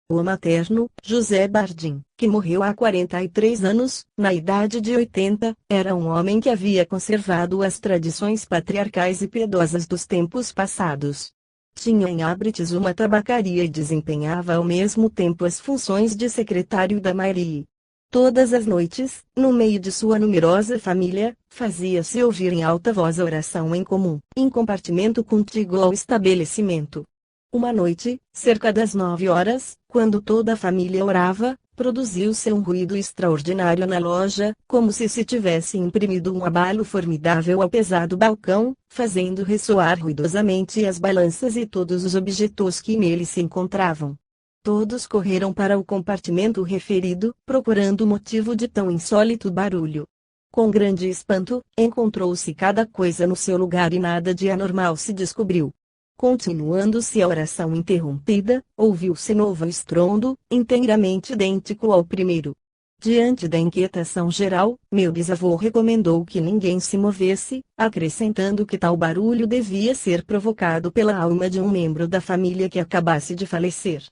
O materno, José Bardim, que morreu há 43 anos, na idade de 80, era um homem que havia conservado as tradições patriarcais e piedosas dos tempos passados. Tinha em Abrites uma tabacaria e desempenhava ao mesmo tempo as funções de secretário da Mairie. Todas as noites, no meio de sua numerosa família, fazia-se ouvir em alta voz a oração em comum, em compartimento contíguo ao estabelecimento. Uma noite, cerca das 9 horas, quando toda a família orava, produziu-se um ruído extraordinário na loja, como se tivesse imprimido um abalo formidável ao pesado balcão, fazendo ressoar ruidosamente as balanças e todos os objetos que nele se encontravam. Todos correram para o compartimento referido, procurando o motivo de tão insólito barulho. Com grande espanto, encontrou-se cada coisa no seu lugar e nada de anormal se descobriu. Continuando-se a oração interrompida, ouviu-se novo estrondo, inteiramente idêntico ao primeiro. Diante da inquietação geral, meu bisavô recomendou que ninguém se movesse, acrescentando que tal barulho devia ser provocado pela alma de um membro da família que acabasse de falecer.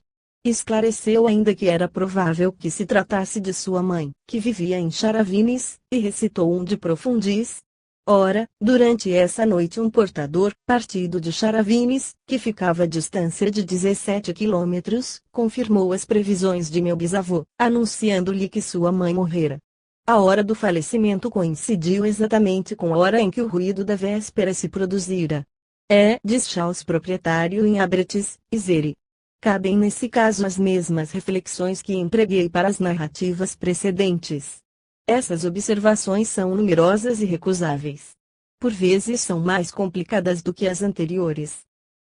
Esclareceu ainda que era provável que se tratasse de sua mãe, que vivia em Charavines, e recitou um de Profundis. Ora, durante essa noite um portador, partido de Charavines, que ficava à distância de 17 quilômetros, confirmou as previsões de meu bisavô, anunciando-lhe que sua mãe morrera. A hora do falecimento coincidiu exatamente com a hora em que o ruído da véspera se produzira. Diz Charles, proprietário em Abretes, Isere. Cabem nesse caso as mesmas reflexões que empreguei para as narrativas precedentes. Essas observações são numerosas e recusáveis. Por vezes são mais complicadas do que as anteriores.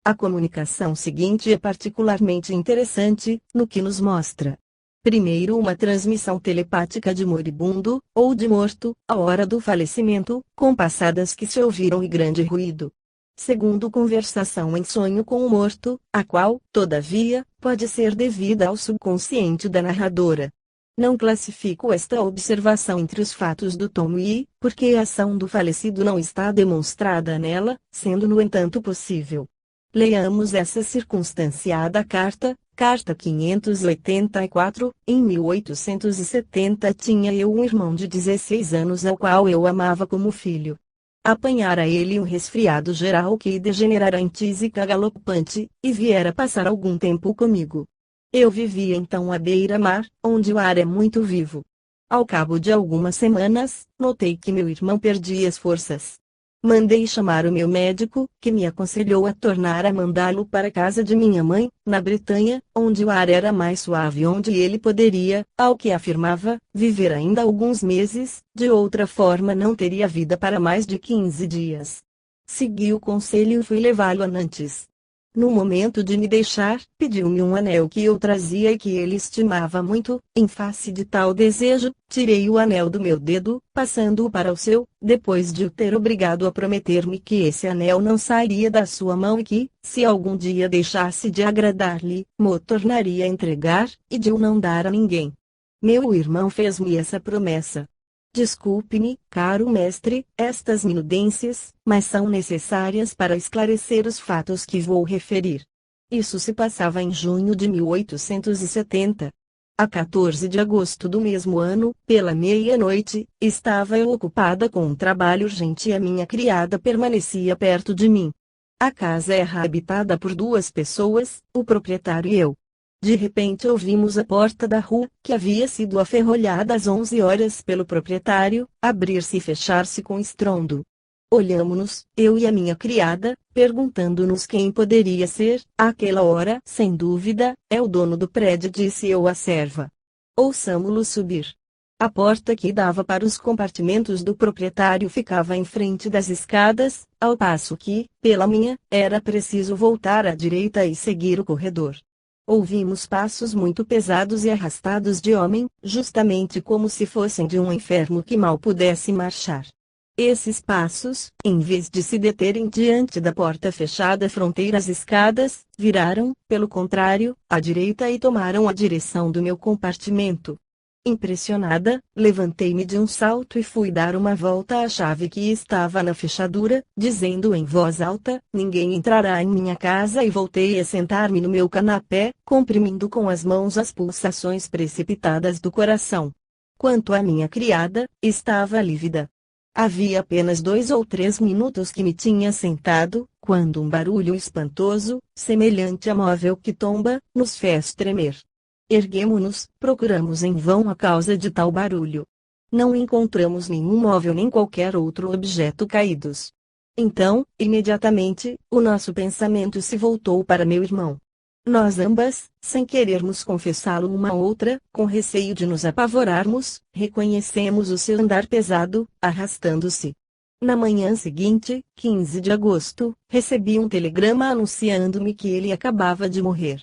A comunicação seguinte é particularmente interessante, no que nos mostra. Primeiro, uma transmissão telepática de moribundo, ou de morto, à hora do falecimento, com passadas que se ouviram e grande ruído. Segundo, conversação em sonho com o morto, a qual, todavia, pode ser devida ao subconsciente da narradora. Não classifico esta observação entre os fatos do tomo I, porque a ação do falecido não está demonstrada nela, sendo no entanto possível. Leamos essa circunstanciada carta, carta 584, em 1870 tinha eu um irmão de 16 anos ao qual eu amava como filho. Apanhara ele um resfriado geral que degenerara em tísica galopante, e viera passar algum tempo comigo. Eu vivia então à beira-mar, onde o ar é muito vivo. Ao cabo de algumas semanas, notei que meu irmão perdia as forças. Mandei chamar o meu médico, que me aconselhou a tornar a mandá-lo para a casa de minha mãe, na Bretanha, onde o ar era mais suave e onde ele poderia, ao que afirmava, viver ainda alguns meses, de outra forma não teria vida para mais de 15 dias. Segui o conselho e fui levá-lo a Nantes. No momento de me deixar, pediu-me um anel que eu trazia e que ele estimava muito. Em face de tal desejo, tirei o anel do meu dedo, passando-o para o seu, depois de o ter obrigado a prometer-me que esse anel não sairia da sua mão e que, se algum dia deixasse de agradar-lhe, mo tornaria a entregar, e de o não dar a ninguém. Meu irmão fez-me essa promessa. Desculpe-me, caro mestre, estas minudências, mas são necessárias para esclarecer os fatos que vou referir. Isso se passava em junho de 1870. A 14 de agosto do mesmo ano, pela meia-noite, estava eu ocupada com um trabalho urgente e a minha criada permanecia perto de mim. A casa era habitada por 2 pessoas, o proprietário e eu. De repente ouvimos a porta da rua, que havia sido aferrolhada às 11 horas pelo proprietário, abrir-se e fechar-se com estrondo. Olhamo-nos, eu e a minha criada, perguntando-nos quem poderia ser. Àquela hora, sem dúvida, é o dono do prédio, disse eu à serva. Ouçamo-lo subir. A porta que dava para os compartimentos do proprietário ficava em frente das escadas, ao passo que, pela minha, era preciso voltar à direita e seguir o corredor. Ouvimos passos muito pesados e arrastados de homem, justamente como se fossem de um enfermo que mal pudesse marchar. Esses passos, em vez de se deterem diante da porta fechada fronteira às escadas, viraram, pelo contrário, à direita e tomaram a direção do meu compartimento. Impressionada, levantei-me de um salto e fui dar uma volta à chave que estava na fechadura, dizendo em voz alta: ninguém entrará em minha casa, e voltei a sentar-me no meu canapé, comprimindo com as mãos as pulsações precipitadas do coração. Quanto à minha criada, estava lívida. Havia apenas 2 ou 3 minutos que me tinha sentado, quando um barulho espantoso, semelhante a móvel que tomba, nos fez tremer. Erguemo-nos, procuramos em vão a causa de tal barulho. Não encontramos nenhum móvel nem qualquer outro objeto caídos. Então, imediatamente, o nosso pensamento se voltou para meu irmão. Nós ambas, sem querermos confessá-lo uma à outra, com receio de nos apavorarmos, reconhecemos o seu andar pesado, arrastando-se. Na manhã seguinte, 15 de agosto, recebi um telegrama anunciando-me que ele acabava de morrer.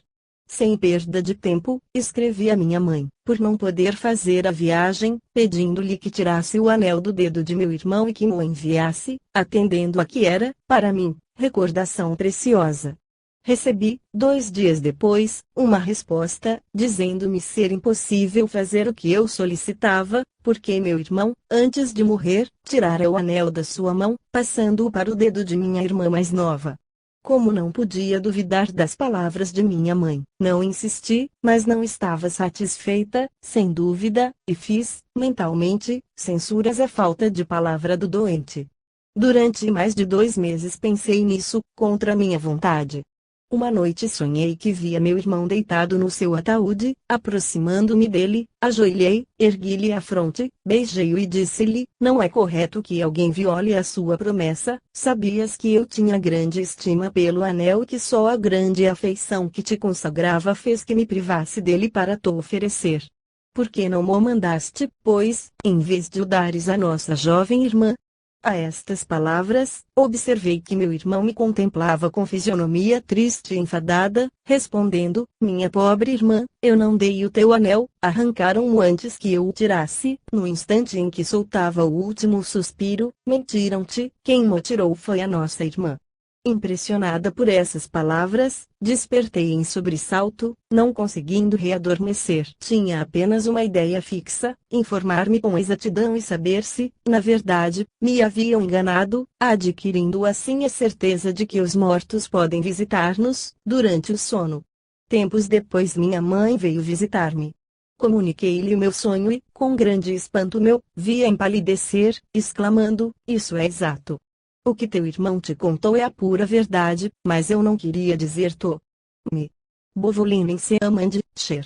Sem perda de tempo, escrevi à minha mãe, por não poder fazer a viagem, pedindo-lhe que tirasse o anel do dedo de meu irmão e que o enviasse, atendendo a que era, para mim, recordação preciosa. Recebi, 2 dias depois, uma resposta, dizendo-me ser impossível fazer o que eu solicitava, porque meu irmão, antes de morrer, tirara o anel da sua mão, passando-o para o dedo de minha irmã mais nova. Como não podia duvidar das palavras de minha mãe, não insisti, mas não estava satisfeita, sem dúvida, e fiz, mentalmente, censuras à falta de palavra do doente. Durante mais de 2 meses pensei nisso, contra minha vontade. Uma noite sonhei que via meu irmão deitado no seu ataúde, aproximando-me dele, ajoelhei, ergui-lhe a fronte, beijei-o e disse-lhe: não é correto que alguém viole a sua promessa, sabias que eu tinha grande estima pelo anel e que só a grande afeição que te consagrava fez que me privasse dele para te oferecer. Por que não mo mandaste, pois, em vez de o dares à nossa jovem irmã? A estas palavras, observei que meu irmão me contemplava com fisionomia triste e enfadada, respondendo: minha pobre irmã, eu não dei o teu anel, arrancaram-o antes que eu o tirasse, no instante em que soltava o último suspiro, mentiram-te, quem mo tirou foi a nossa irmã. Impressionada por essas palavras, despertei em sobressalto, não conseguindo readormecer. Tinha apenas uma ideia fixa: informar-me com exatidão e saber se, na verdade, me haviam enganado, adquirindo assim a certeza de que os mortos podem visitar-nos, durante o sono. Tempos depois minha mãe veio visitar-me. Comuniquei-lhe o meu sonho e, com grande espanto meu, vi-a empalidecer, exclamando: isso é exato. O que teu irmão te contou é a pura verdade, mas eu não queria dizer-te. Me. Bovolinen Seamand, Cher.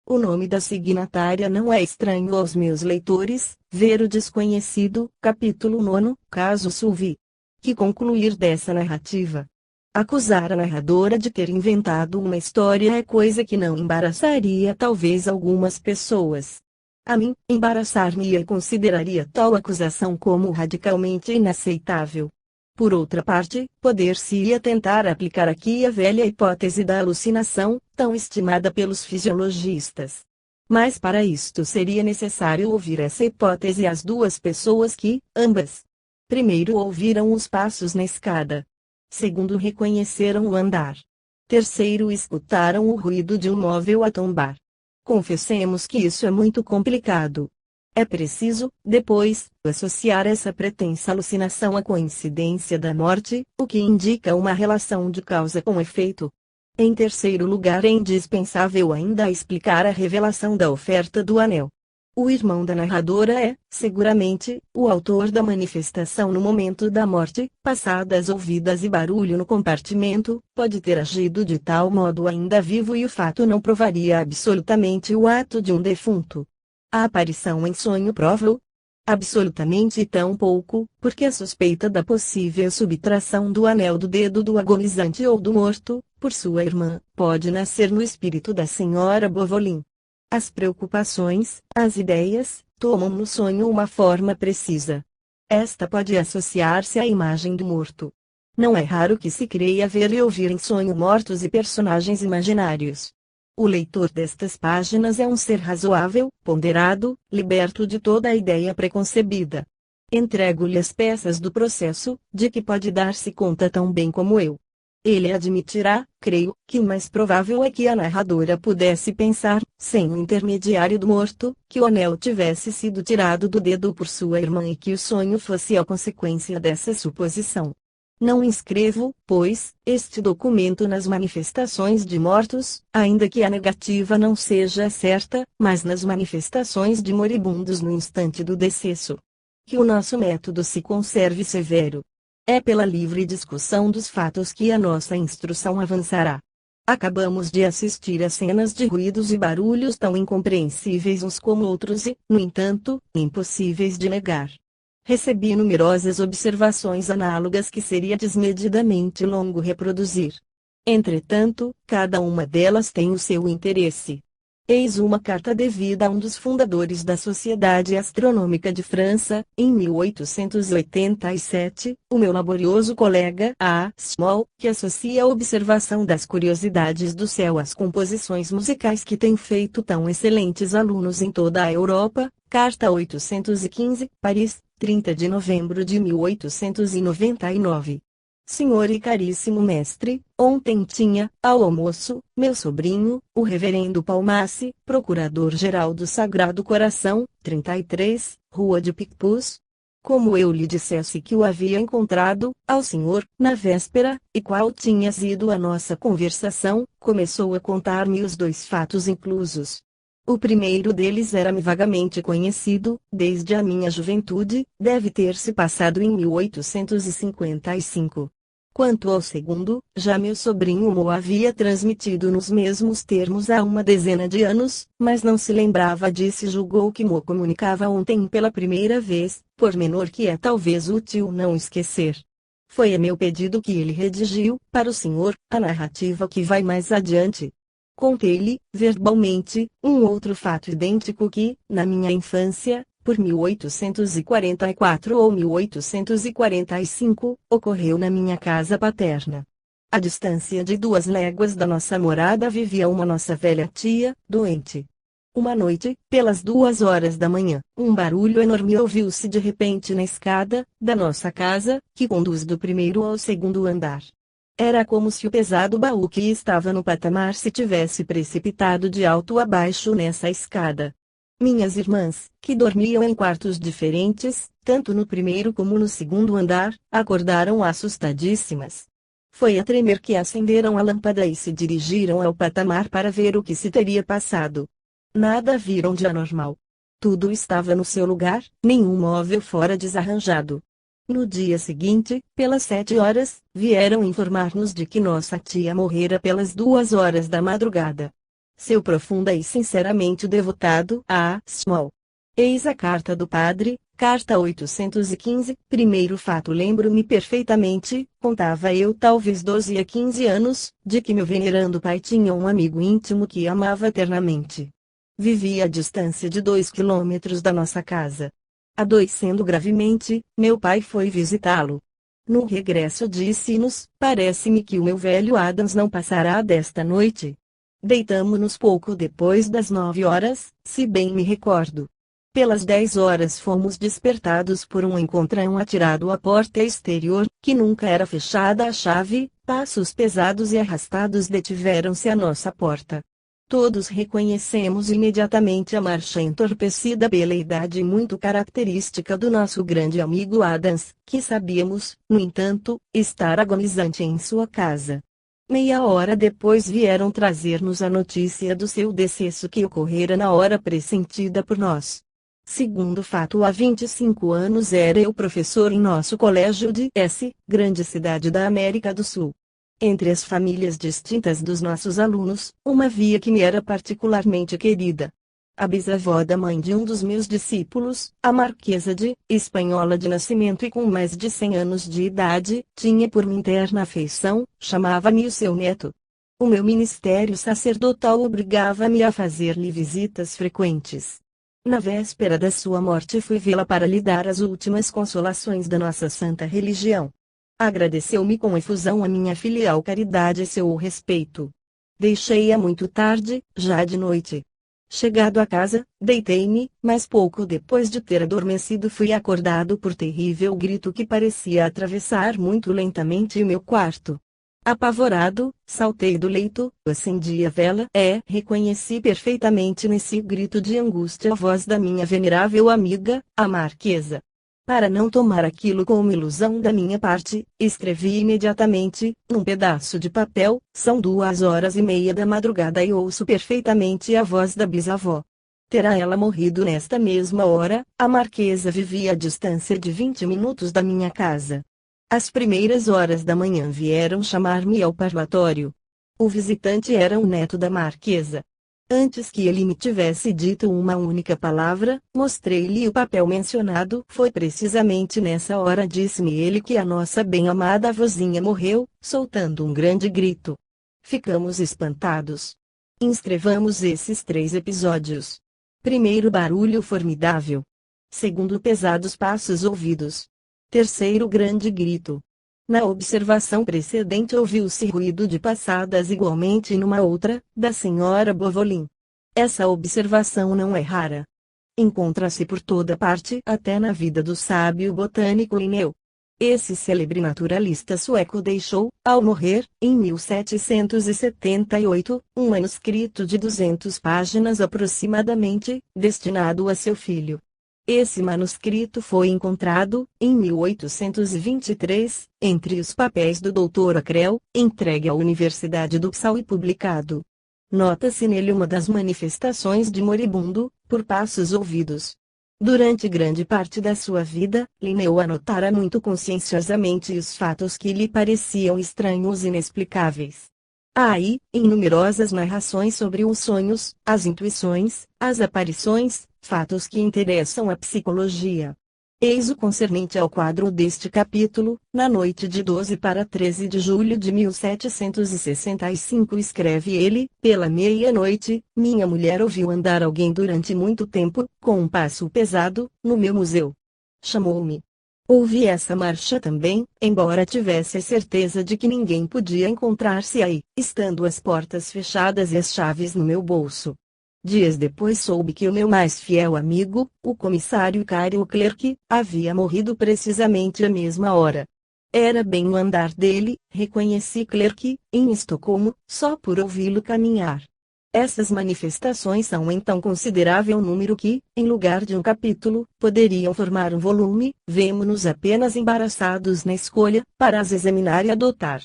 O nome da signatária não é estranho aos meus leitores, ver o desconhecido, capítulo 9, caso Sulvi. Que concluir dessa narrativa? Acusar a narradora de ter inventado uma história é coisa que não embaraçaria talvez algumas pessoas. A mim, embaraçar-me-ia e consideraria tal acusação como radicalmente inaceitável. Por outra parte, poder-se-ia tentar aplicar aqui a velha hipótese da alucinação, tão estimada pelos fisiologistas. Mas para isto seria necessário ouvir essa hipótese às 2 pessoas que, ambas, primeiro ouviram os passos na escada. Segundo, reconheceram o andar. Terceiro, escutaram o ruído de um móvel a tombar. Confessemos que isso é muito complicado. É preciso, depois, associar essa pretensa alucinação à coincidência da morte, o que indica uma relação de causa com efeito. Em terceiro lugar, é indispensável ainda explicar a revelação da oferta do anel. O irmão da narradora é, seguramente, o autor da manifestação no momento da morte, passadas ouvidas e barulho no compartimento, pode ter agido de tal modo ainda vivo e o fato não provaria absolutamente o ato de um defunto. A aparição em sonho prova-o? Absolutamente tão pouco, porque a suspeita da possível subtração do anel do dedo do agonizante ou do morto, por sua irmã, pode nascer no espírito da senhora Bovolin. As preocupações, as ideias, tomam no sonho uma forma precisa. Esta pode associar-se à imagem do morto. Não é raro que se creia ver e ouvir em sonho mortos e personagens imaginários. O leitor destas páginas é um ser razoável, ponderado, liberto de toda a ideia preconcebida. Entrego-lhe as peças do processo, de que pode dar-se conta tão bem como eu. Ele admitirá, creio, que o mais provável é que a narradora pudesse pensar, sem o intermediário do morto, que o anel tivesse sido tirado do dedo por sua irmã e que o sonho fosse a consequência dessa suposição. Não inscrevo, pois, este documento nas manifestações de mortos, ainda que a negativa não seja certa, mas nas manifestações de moribundos no instante do decesso. Que o nosso método se conserve severo. É pela livre discussão dos fatos que a nossa instrução avançará. Acabamos de assistir a cenas de ruídos e barulhos tão incompreensíveis uns como outros e, no entanto, impossíveis de negar. Recebi numerosas observações análogas que seria desmedidamente longo reproduzir. Entretanto, cada uma delas tem o seu interesse. Eis uma carta devida a um dos fundadores da Sociedade Astronômica de França, em 1887, o meu laborioso colega A. Small, que associa a observação das curiosidades do céu às composições musicais que tem feito tão excelentes alunos em toda a Europa. Carta 815, Paris, 30 de novembro de 1899. Senhor e caríssimo mestre, ontem tinha, ao almoço, meu sobrinho, o reverendo Palmace, procurador-geral do Sagrado Coração, 33, Rua de Picpus. Como eu lhe dissesse que o havia encontrado, ao senhor, na véspera, e qual tinha sido a nossa conversação, começou a contar-me os dois fatos inclusos. O primeiro deles era-me vagamente conhecido, desde a minha juventude, deve ter se passado em 1855. Quanto ao segundo, já meu sobrinho mo havia transmitido nos mesmos termos há uma dezena de anos, mas não se lembrava disso e julgou que mo comunicava ontem pela primeira vez, pormenor que é talvez útil não esquecer. Foi a meu pedido que ele redigiu, para o senhor, a narrativa que vai mais adiante. Contei-lhe, verbalmente, um outro fato idêntico que, na minha infância, por 1844 ou 1845, ocorreu na minha casa paterna. À distância de 2 léguas da nossa morada vivia uma nossa velha tia, doente. Uma noite, pelas 2 horas da manhã, um barulho enorme ouviu-se de repente na escada da nossa casa, que conduz do primeiro ao segundo andar. Era como se o pesado baú que estava no patamar se tivesse precipitado de alto a baixo nessa escada. Minhas irmãs, que dormiam em quartos diferentes, tanto no primeiro como no segundo andar, acordaram assustadíssimas. Foi a tremer que acenderam a lâmpada e se dirigiram ao patamar para ver o que se teria passado. Nada viram de anormal. Tudo estava no seu lugar, nenhum móvel fora desarranjado. No dia seguinte, pelas 7 horas, vieram informar-nos de que nossa tia morrera pelas 2 horas da madrugada. Seu profunda e sinceramente devotado A. Small. Eis a carta do padre, carta 815, primeiro fato lembro-me perfeitamente, contava eu talvez 12 a 15 anos, de que meu venerando pai tinha um amigo íntimo que amava eternamente. Vivia a distância de 2 quilômetros da nossa casa. Adoecendo gravemente, meu pai foi visitá-lo. No regresso disse-nos, parece-me que o meu velho Adams não passará desta noite. Deitamo-nos pouco depois das 9 horas, se bem me recordo. Pelas 10 horas fomos despertados por um encontrão atirado à porta exterior, que nunca era fechada à chave, passos pesados e arrastados detiveram-se à nossa porta. Todos reconhecemos imediatamente a marcha entorpecida pela idade muito característica do nosso grande amigo Adams, que sabíamos, no entanto, estar agonizante em sua casa. Meia hora depois vieram trazer-nos a notícia do seu decesso que ocorrera na hora pressentida por nós. Segundo fato, há 25 anos era eu professor em nosso colégio de S., grande cidade da América do Sul. Entre as famílias distintas dos nossos alunos, uma havia que me era particularmente querida. A bisavó da mãe de um dos meus discípulos, a marquesa de, espanhola de nascimento e com mais de 100 anos de idade, tinha por mim terna afeição, chamava-me o seu neto. O meu ministério sacerdotal obrigava-me a fazer-lhe visitas frequentes. Na véspera da sua morte fui vê-la para lhe dar as últimas consolações da nossa santa religião. Agradeceu-me com efusão a minha filial caridade e seu respeito. Deixei-a muito tarde, já de noite. Chegado a casa, deitei-me, mas pouco depois de ter adormecido fui acordado por terrível grito que parecia atravessar muito lentamente o meu quarto. Apavorado, saltei do leito, acendi a vela reconheci perfeitamente nesse grito de angústia a voz da minha venerável amiga, a Marquesa. Para não tomar aquilo como ilusão da minha parte, escrevi imediatamente, num pedaço de papel, são 2h30 da madrugada e ouço perfeitamente a voz da bisavó. Terá ela morrido nesta mesma hora? A Marquesa vivia a distância de 20 minutos da minha casa. Às primeiras horas da manhã vieram chamar-me ao parlatório. O visitante era um neto da Marquesa. Antes que ele me tivesse dito uma única palavra, mostrei-lhe o papel mencionado. Foi precisamente nessa hora, disse-me ele, que a nossa bem-amada vozinha morreu, soltando um grande grito. Ficamos espantados. Inscrevamos esses 3 episódios. Primeiro, barulho formidável. Segundo, pesados passos ouvidos. Terceiro, grande grito. Na observação precedente ouviu-se ruído de passadas igualmente numa outra, da senhora Bovolin. Essa observação não é rara. Encontra-se por toda parte, até na vida do sábio botânico Linneu. Esse célebre naturalista sueco deixou, ao morrer, em 1778, um manuscrito de 200 páginas aproximadamente, destinado a seu filho. Esse manuscrito foi encontrado, em 1823, entre os papéis do Dr. Acrel, entregue à Universidade do Uppsala e publicado. Nota-se nele uma das manifestações de moribundo, por passos ouvidos. Durante grande parte da sua vida, Linneu anotara muito conscienciosamente os fatos que lhe pareciam estranhos e inexplicáveis. Há aí, em numerosas narrações sobre os sonhos, as intuições, as aparições, fatos que interessam a psicologia. Eis o concernente ao quadro deste capítulo. Na noite de 12 para 13 de julho de 1765, escreve ele, pela meia-noite, minha mulher ouviu andar alguém durante muito tempo, com um passo pesado, no meu museu. Chamou-me. Ouvi essa marcha também, embora tivesse a certeza de que ninguém podia encontrar-se aí, estando as portas fechadas e as chaves no meu bolso. Dias depois soube que o meu mais fiel amigo, o comissário Cario Clerc, havia morrido precisamente à mesma hora. Era bem no andar dele, reconheci Clerc, em Estocolmo, só por ouvi-lo caminhar. Essas manifestações são em tão considerável número que, em lugar de um capítulo, poderiam formar um volume. Vemo-nos apenas embaraçados na escolha, para as examinar e adotar.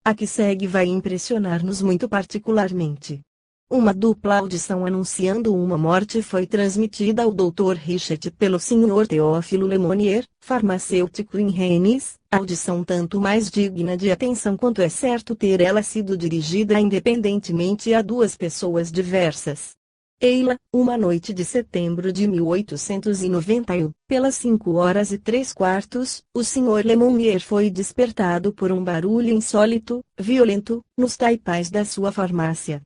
A que segue vai impressionar-nos muito particularmente. Uma dupla audição anunciando uma morte foi transmitida ao Dr. Richet pelo Sr. Teófilo Lemonnier, farmacêutico em Rennes, audição tanto mais digna de atenção quanto é certo ter ela sido dirigida independentemente a 2 pessoas diversas. Eila, uma noite de setembro de 1891, pelas 5h03, o Sr. Lemonnier foi despertado por um barulho insólito, violento, nos taipais da sua farmácia.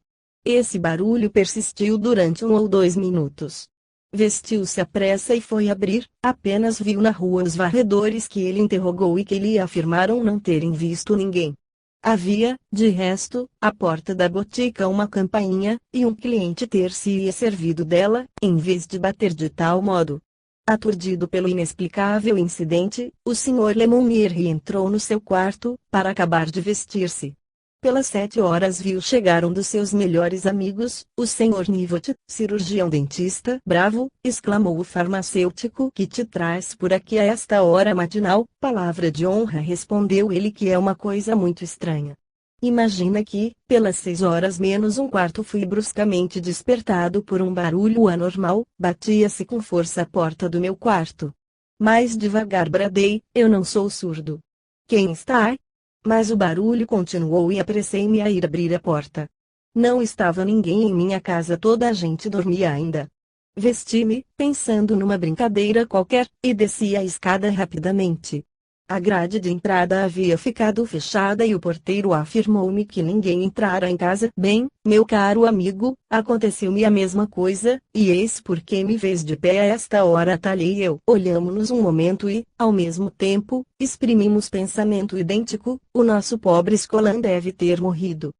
Esse barulho persistiu durante 1 ou 2 minutos. Vestiu-se à pressa e foi abrir, apenas viu na rua os varredores que ele interrogou e que lhe afirmaram não terem visto ninguém. Havia, de resto, à porta da botica uma campainha, e um cliente ter-se-ia servido dela, em vez de bater de tal modo. Aturdido pelo inexplicável incidente, o Sr. Lemonnier entrou no seu quarto, para acabar de vestir-se. Pelas 7h viu chegar um dos seus melhores amigos, o Sr. Nivot, cirurgião dentista. Bravo, exclamou o farmacêutico, que te traz por aqui a esta hora matinal? Palavra de honra, respondeu ele, que é uma coisa muito estranha. Imagina que, pelas 6h menos um quarto, fui bruscamente despertado por um barulho anormal. Batia-se com força a porta do meu quarto. Mais devagar bradei, eu não sou surdo. Quem está? Mas o barulho continuou e apressei-me a ir abrir a porta. Não estava ninguém em minha casa, toda a gente dormia ainda. Vesti-me, pensando numa brincadeira qualquer, e desci a escada rapidamente. A grade de entrada havia ficado fechada e o porteiro afirmou-me que ninguém entrara em casa. Bem, meu caro amigo, aconteceu-me a mesma coisa, e eis porque me vês de pé a esta hora. Talhei e eu. Olhamo-nos um momento e, ao mesmo tempo, exprimimos pensamento idêntico: o nosso pobre Scolan deve ter morrido.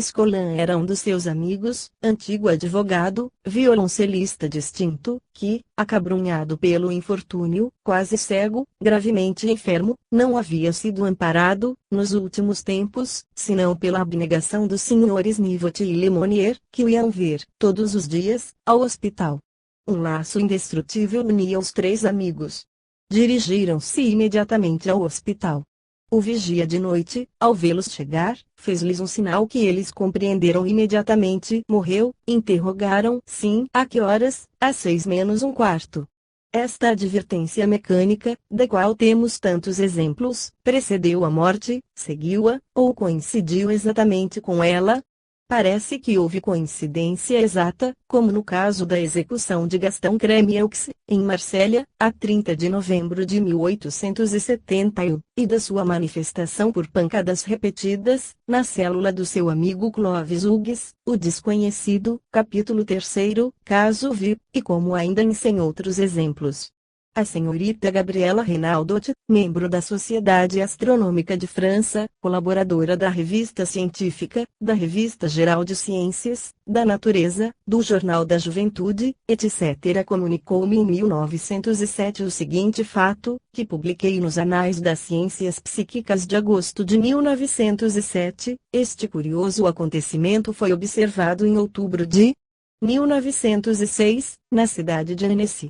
Scolan era um dos seus amigos, antigo advogado, violoncelista distinto, que, acabrunhado pelo infortúnio, quase cego, gravemente enfermo, não havia sido amparado, nos últimos tempos, senão pela abnegação dos senhores Nivot e Lemonnier, que o iam ver, todos os dias, ao hospital. Um laço indestrutível unia os três amigos. Dirigiram-se imediatamente ao hospital. O vigia de noite, ao vê-los chegar, fez-lhes um sinal que eles compreenderam imediatamente. Morreu? Interrogaram. Sim. A que horas? Às 6 menos um quarto. Esta advertência mecânica, da qual temos tantos exemplos, precedeu a morte, seguiu-a, ou coincidiu exatamente com ela? Parece que houve coincidência exata, como no caso da execução de Gaston Cremieux, em Marsella, a 30 de novembro de 1871, e da sua manifestação por pancadas repetidas, na célula do seu amigo Clovis Hugues, o desconhecido, capítulo 3º, caso V, e como ainda em 100 outros exemplos. A senhorita Gabriela Renaudot, membro da Sociedade Astronômica de França, colaboradora da Revista Científica, da Revista Geral de Ciências, da Natureza, do Jornal da Juventude, etc., comunicou-me em 1907 o seguinte fato, que publiquei nos Anais das Ciências Psíquicas de agosto de 1907. Este curioso acontecimento foi observado em outubro de 1906, na cidade de Annecy.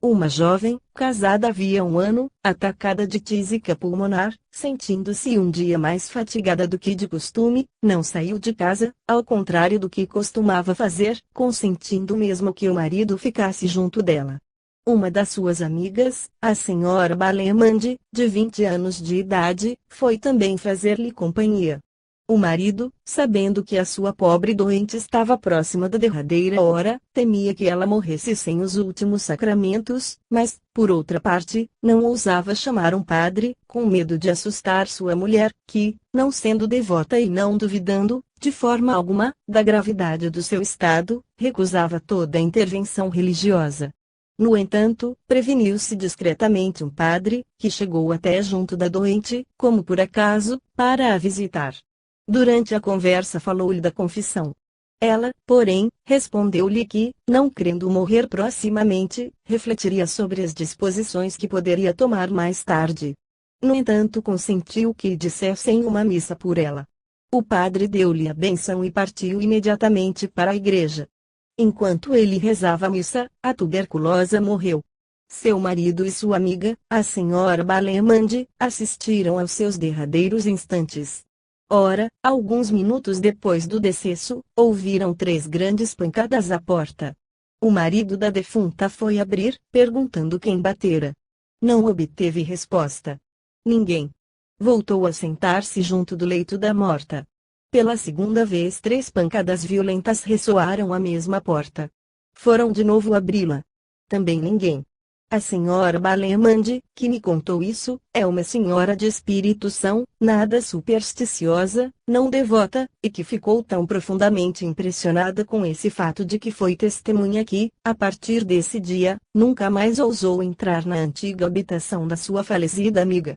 Uma jovem, casada havia um ano, atacada de tísica pulmonar, sentindo-se um dia mais fatigada do que de costume, não saiu de casa, ao contrário do que costumava fazer, consentindo mesmo que o marido ficasse junto dela. Uma das suas amigas, a senhora Balemande, de 20 anos de idade, foi também fazer-lhe companhia. O marido, sabendo que a sua pobre doente estava próxima da derradeira hora, temia que ela morresse sem os últimos sacramentos, mas, por outra parte, não ousava chamar um padre, com medo de assustar sua mulher, que, não sendo devota e não duvidando, de forma alguma, da gravidade do seu estado, recusava toda intervenção religiosa. No entanto, preveniu-se discretamente um padre, que chegou até junto da doente, como por acaso, para a visitar. Durante a conversa falou-lhe da confissão. Ela, porém, respondeu-lhe que, não crendo morrer proximamente, refletiria sobre as disposições que poderia tomar mais tarde. No entanto, consentiu que dissessem uma missa por ela. O padre deu-lhe a bênção e partiu imediatamente para a igreja. Enquanto ele rezava a missa, a tuberculosa morreu. Seu marido e sua amiga, a senhora Balemande, assistiram aos seus derradeiros instantes. Ora, alguns minutos depois do decesso, ouviram 3 grandes pancadas à porta. O marido da defunta foi abrir, perguntando quem batera. Não obteve resposta. Ninguém. Voltou a sentar-se junto do leito da morta. Pela segunda vez 3 pancadas violentas ressoaram à mesma porta. Foram de novo abri-la. Também ninguém. A senhora Balemande, que me contou isso, é uma senhora de espírito são, nada supersticiosa, não devota, e que ficou tão profundamente impressionada com esse fato de que foi testemunha que, a partir desse dia, nunca mais ousou entrar na antiga habitação da sua falecida amiga.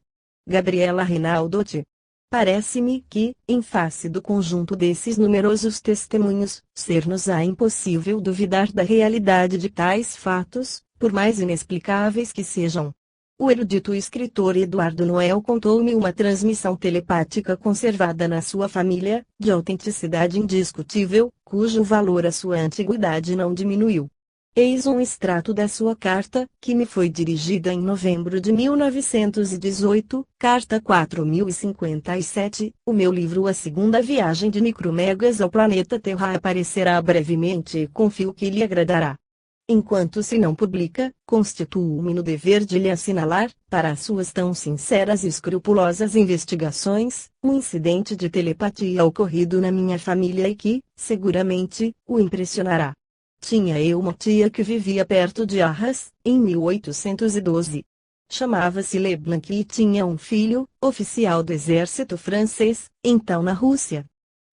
Gabriela Renaudot. Parece-me que, em face do conjunto desses numerosos testemunhos, ser-nos-á impossível duvidar da realidade de tais fatos, por mais inexplicáveis que sejam. O erudito escritor Eduardo Noel contou-me uma transmissão telepática conservada na sua família, de autenticidade indiscutível, cujo valor à sua antiguidade não diminuiu. Eis um extrato da sua carta, que me foi dirigida em novembro de 1918, carta 4057. O meu livro A Segunda Viagem de Micromegas ao Planeta Terra aparecerá brevemente e confio que lhe agradará. Enquanto se não publica, constituo-me no dever de lhe assinalar, para as suas tão sinceras e escrupulosas investigações, um incidente de telepatia ocorrido na minha família e que, seguramente, o impressionará. Tinha eu uma tia que vivia perto de Arras, em 1812. Chamava-se Leblanc e tinha um filho, oficial do exército francês, então na Rússia.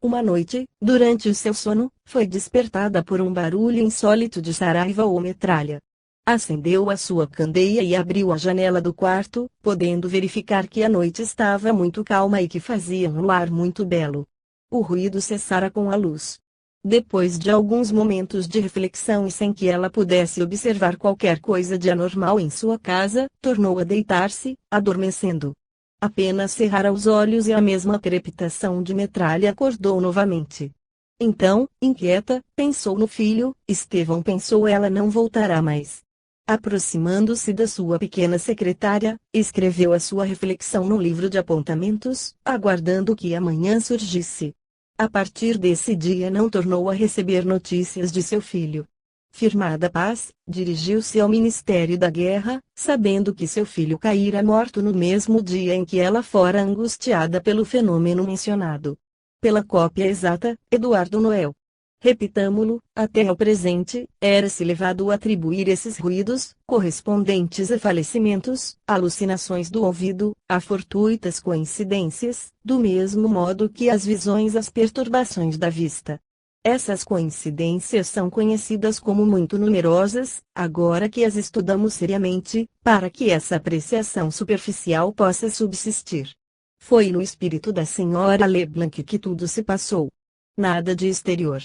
Uma noite, durante o seu sono, foi despertada por um barulho insólito de saraiva ou metralha. Acendeu a sua candeia e abriu a janela do quarto, podendo verificar que a noite estava muito calma e que fazia um luar muito belo. O ruído cessara com a luz. Depois de alguns momentos de reflexão e sem que ela pudesse observar qualquer coisa de anormal em sua casa, tornou a deitar-se, adormecendo. Apenas cerrara os olhos e a mesma crepitação de metralha acordou novamente. Então, inquieta, pensou no filho. Estevão pensou, ela não voltará mais. Aproximando-se da sua pequena secretária, escreveu a sua reflexão no livro de apontamentos, aguardando que amanhã surgisse. A partir desse dia não tornou a receber notícias de seu filho. Firmada a paz, dirigiu-se ao Ministério da Guerra, sabendo que seu filho caíra morto no mesmo dia em que ela fora angustiada pelo fenômeno mencionado. Pela cópia exata, Eduardo Noel. Repitamo-lo, até ao presente, era-se levado a atribuir esses ruídos, correspondentes a falecimentos, alucinações do ouvido, a fortuitas coincidências, do mesmo modo que as visões às perturbações da vista. Essas coincidências são conhecidas como muito numerosas, agora que as estudamos seriamente, para que essa apreciação superficial possa subsistir. Foi no espírito da senhora Leblanc que tudo se passou. Nada de exterior.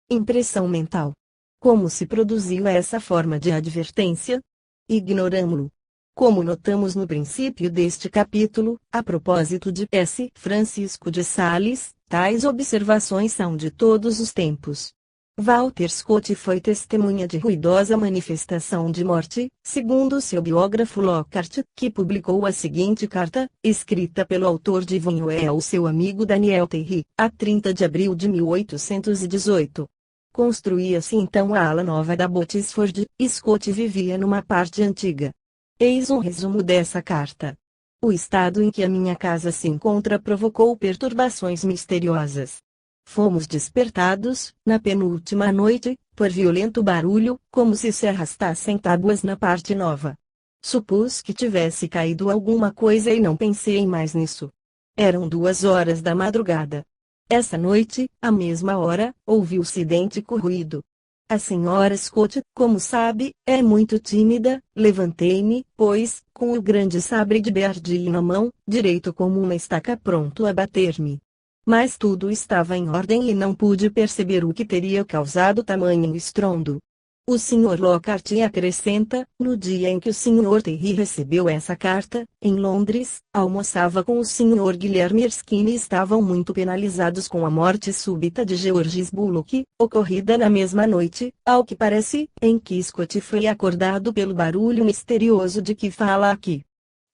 Impressão mental. Como se produziu essa forma de advertência? Ignoramo-lo. Como notamos no princípio deste capítulo, a propósito de S. Francisco de Sales, tais observações são de todos os tempos. Walter Scott foi testemunha de ruidosa manifestação de morte, segundo seu biógrafo Lockhart, que publicou a seguinte carta, escrita pelo autor de Ivanhoe ao seu amigo Daniel Terry, a 30 de abril de 1818. Construía-se então a ala nova da Botsford, Scott vivia numa parte antiga. Eis um resumo dessa carta. O estado em que a minha casa se encontra provocou perturbações misteriosas. Fomos despertados, na penúltima noite, por violento barulho, como se arrastassem tábuas na parte nova. Supus que tivesse caído alguma coisa e não pensei mais nisso. Eram 2 horas da madrugada. Essa noite, à mesma hora, ouviu-se idêntico ruído. A senhora Scott, como sabe, é muito tímida. Levantei-me, pois, com o grande sabre de Beardy na mão, direito como uma estaca pronto a bater-me. Mas tudo estava em ordem e não pude perceber o que teria causado tamanho estrondo. O Sr. Lockhart acrescenta, no dia em que o Sr. Terry recebeu essa carta, em Londres, almoçava com o Sr. Guilherme Erskine e estavam muito penalizados com a morte súbita de Georges Bullock, ocorrida na mesma noite, ao que parece, em que Scott foi acordado pelo barulho misterioso de que fala aqui.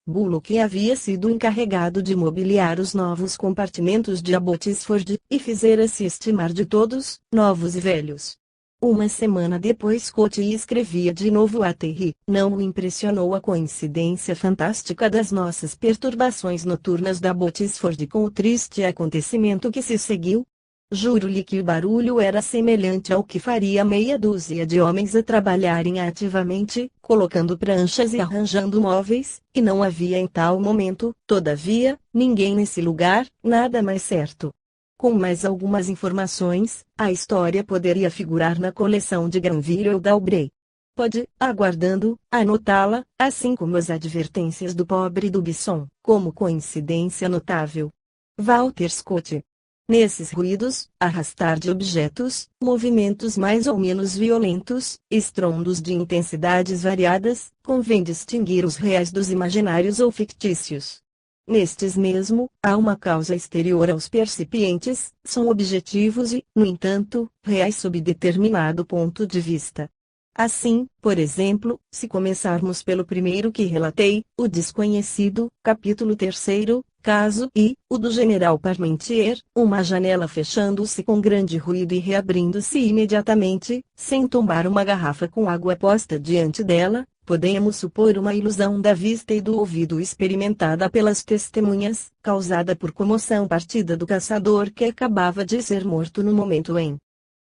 Bullock havia sido encarregado de mobiliar os novos compartimentos de Abbotsford, e fizera-se estimar de todos, novos e velhos. Uma semana depois Scott escrevia de novo a Terry. Não o impressionou a coincidência fantástica das nossas perturbações noturnas da Abbotsford com o triste acontecimento que se seguiu? Juro-lhe que o barulho era semelhante ao que faria meia dúzia de homens a trabalharem ativamente, colocando pranchas e arranjando móveis, e não havia em tal momento, todavia, ninguém nesse lugar, nada mais certo. Com mais algumas informações, a história poderia figurar na coleção de Granville ou Dalbray. Pode, aguardando, anotá-la, assim como as advertências do pobre Dubson, como coincidência notável. Walter Scott. Nesses ruídos, arrastar de objetos, movimentos mais ou menos violentos, estrondos de intensidades variadas, convém distinguir os reais dos imaginários ou fictícios. Nestes mesmo, há uma causa exterior aos percipientes, são objetivos e, no entanto, reais sob determinado ponto de vista. Assim, por exemplo, se começarmos pelo primeiro que relatei, o desconhecido, capítulo 3º, caso I, o do general Parmentier, uma janela fechando-se com grande ruído e reabrindo-se imediatamente, sem tombar uma garrafa com água posta diante dela, podemos supor uma ilusão da vista e do ouvido experimentada pelas testemunhas, causada por comoção partida do caçador que acabava de ser morto no momento em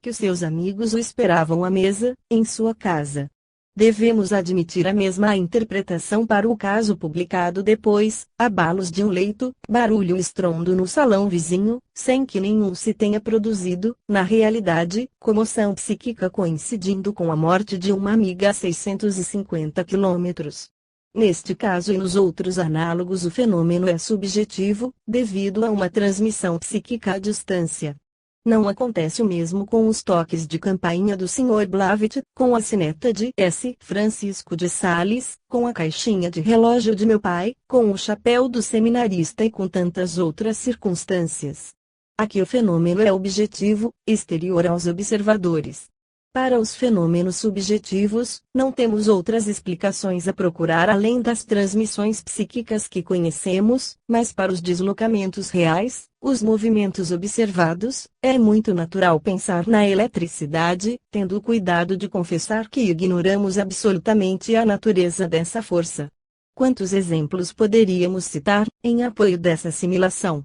que os seus amigos o esperavam à mesa, em sua casa. Devemos admitir a mesma interpretação para o caso publicado depois, abalos de um leito, barulho e estrondo no salão vizinho, sem que nenhum se tenha produzido, na realidade, comoção psíquica coincidindo com a morte de uma amiga a 650 quilômetros. Neste caso e nos outros análogos o fenômeno é subjetivo, devido a uma transmissão psíquica à distância. Não acontece o mesmo com os toques de campainha do Sr. Blavitt, com a sineta de S. Francisco de Sales, com a caixinha de relógio de meu pai, com o chapéu do seminarista e com tantas outras circunstâncias. Aqui o fenômeno é objetivo, exterior aos observadores. Para os fenômenos subjetivos, não temos outras explicações a procurar além das transmissões psíquicas que conhecemos, mas para os deslocamentos reais, os movimentos observados, é muito natural pensar na eletricidade, tendo o cuidado de confessar que ignoramos absolutamente a natureza dessa força. Quantos exemplos poderíamos citar, em apoio dessa assimilação?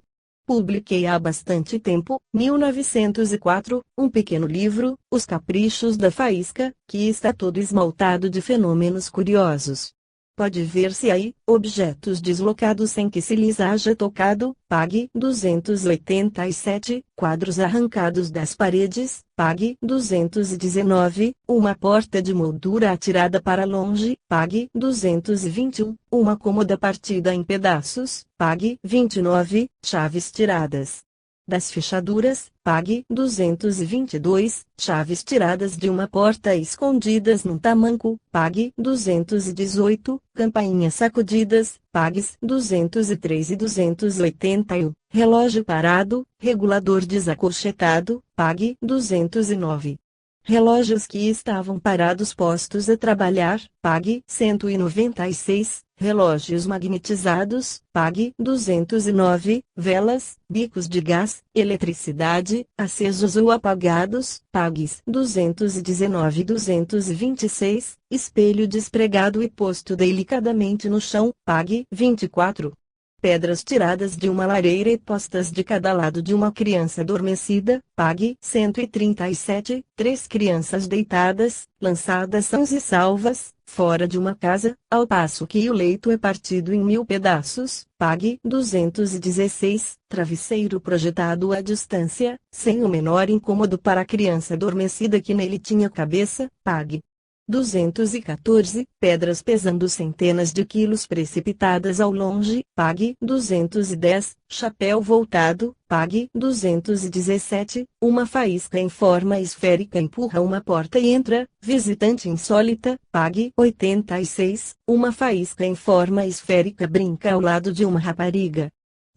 Publiquei há bastante tempo, 1904, um pequeno livro, Os Caprichos da Faísca, que está todo esmaltado de fenômenos curiosos. Pode ver-se aí, objetos deslocados sem que se lhes haja tocado, pague 287, quadros arrancados das paredes, pague 219, uma porta de moldura atirada para longe, pague 221, uma cômoda partida em pedaços, pague 29, chaves tiradas das fechaduras, pague 222, chaves tiradas de uma porta escondidas num tamanco, pague 218, campainhas sacudidas, pagues 203 e 281, relógio parado, regulador desacolchetado, pague 209. Relógios que estavam parados postos a trabalhar, pague 196, relógios magnetizados, pague 209, velas, bicos de gás, eletricidade, acesos ou apagados, pagues 219 e 226, espelho despregado e posto delicadamente no chão, pague 24. Pedras tiradas de uma lareira e postas de cada lado de uma criança adormecida, pague 137, 3 crianças deitadas, lançadas sãs e salvas, fora de uma casa, ao passo que o leito é partido em 1000 pedaços, pague 216, travesseiro projetado à distância, sem o menor incômodo para a criança adormecida que nele tinha cabeça, pague 214, pedras pesando centenas de quilos precipitadas ao longe, pague 210, chapéu voltado, pague 217, uma faísca em forma esférica empurra uma porta e entra, visitante insólita, pague 86, uma faísca em forma esférica brinca ao lado de uma rapariga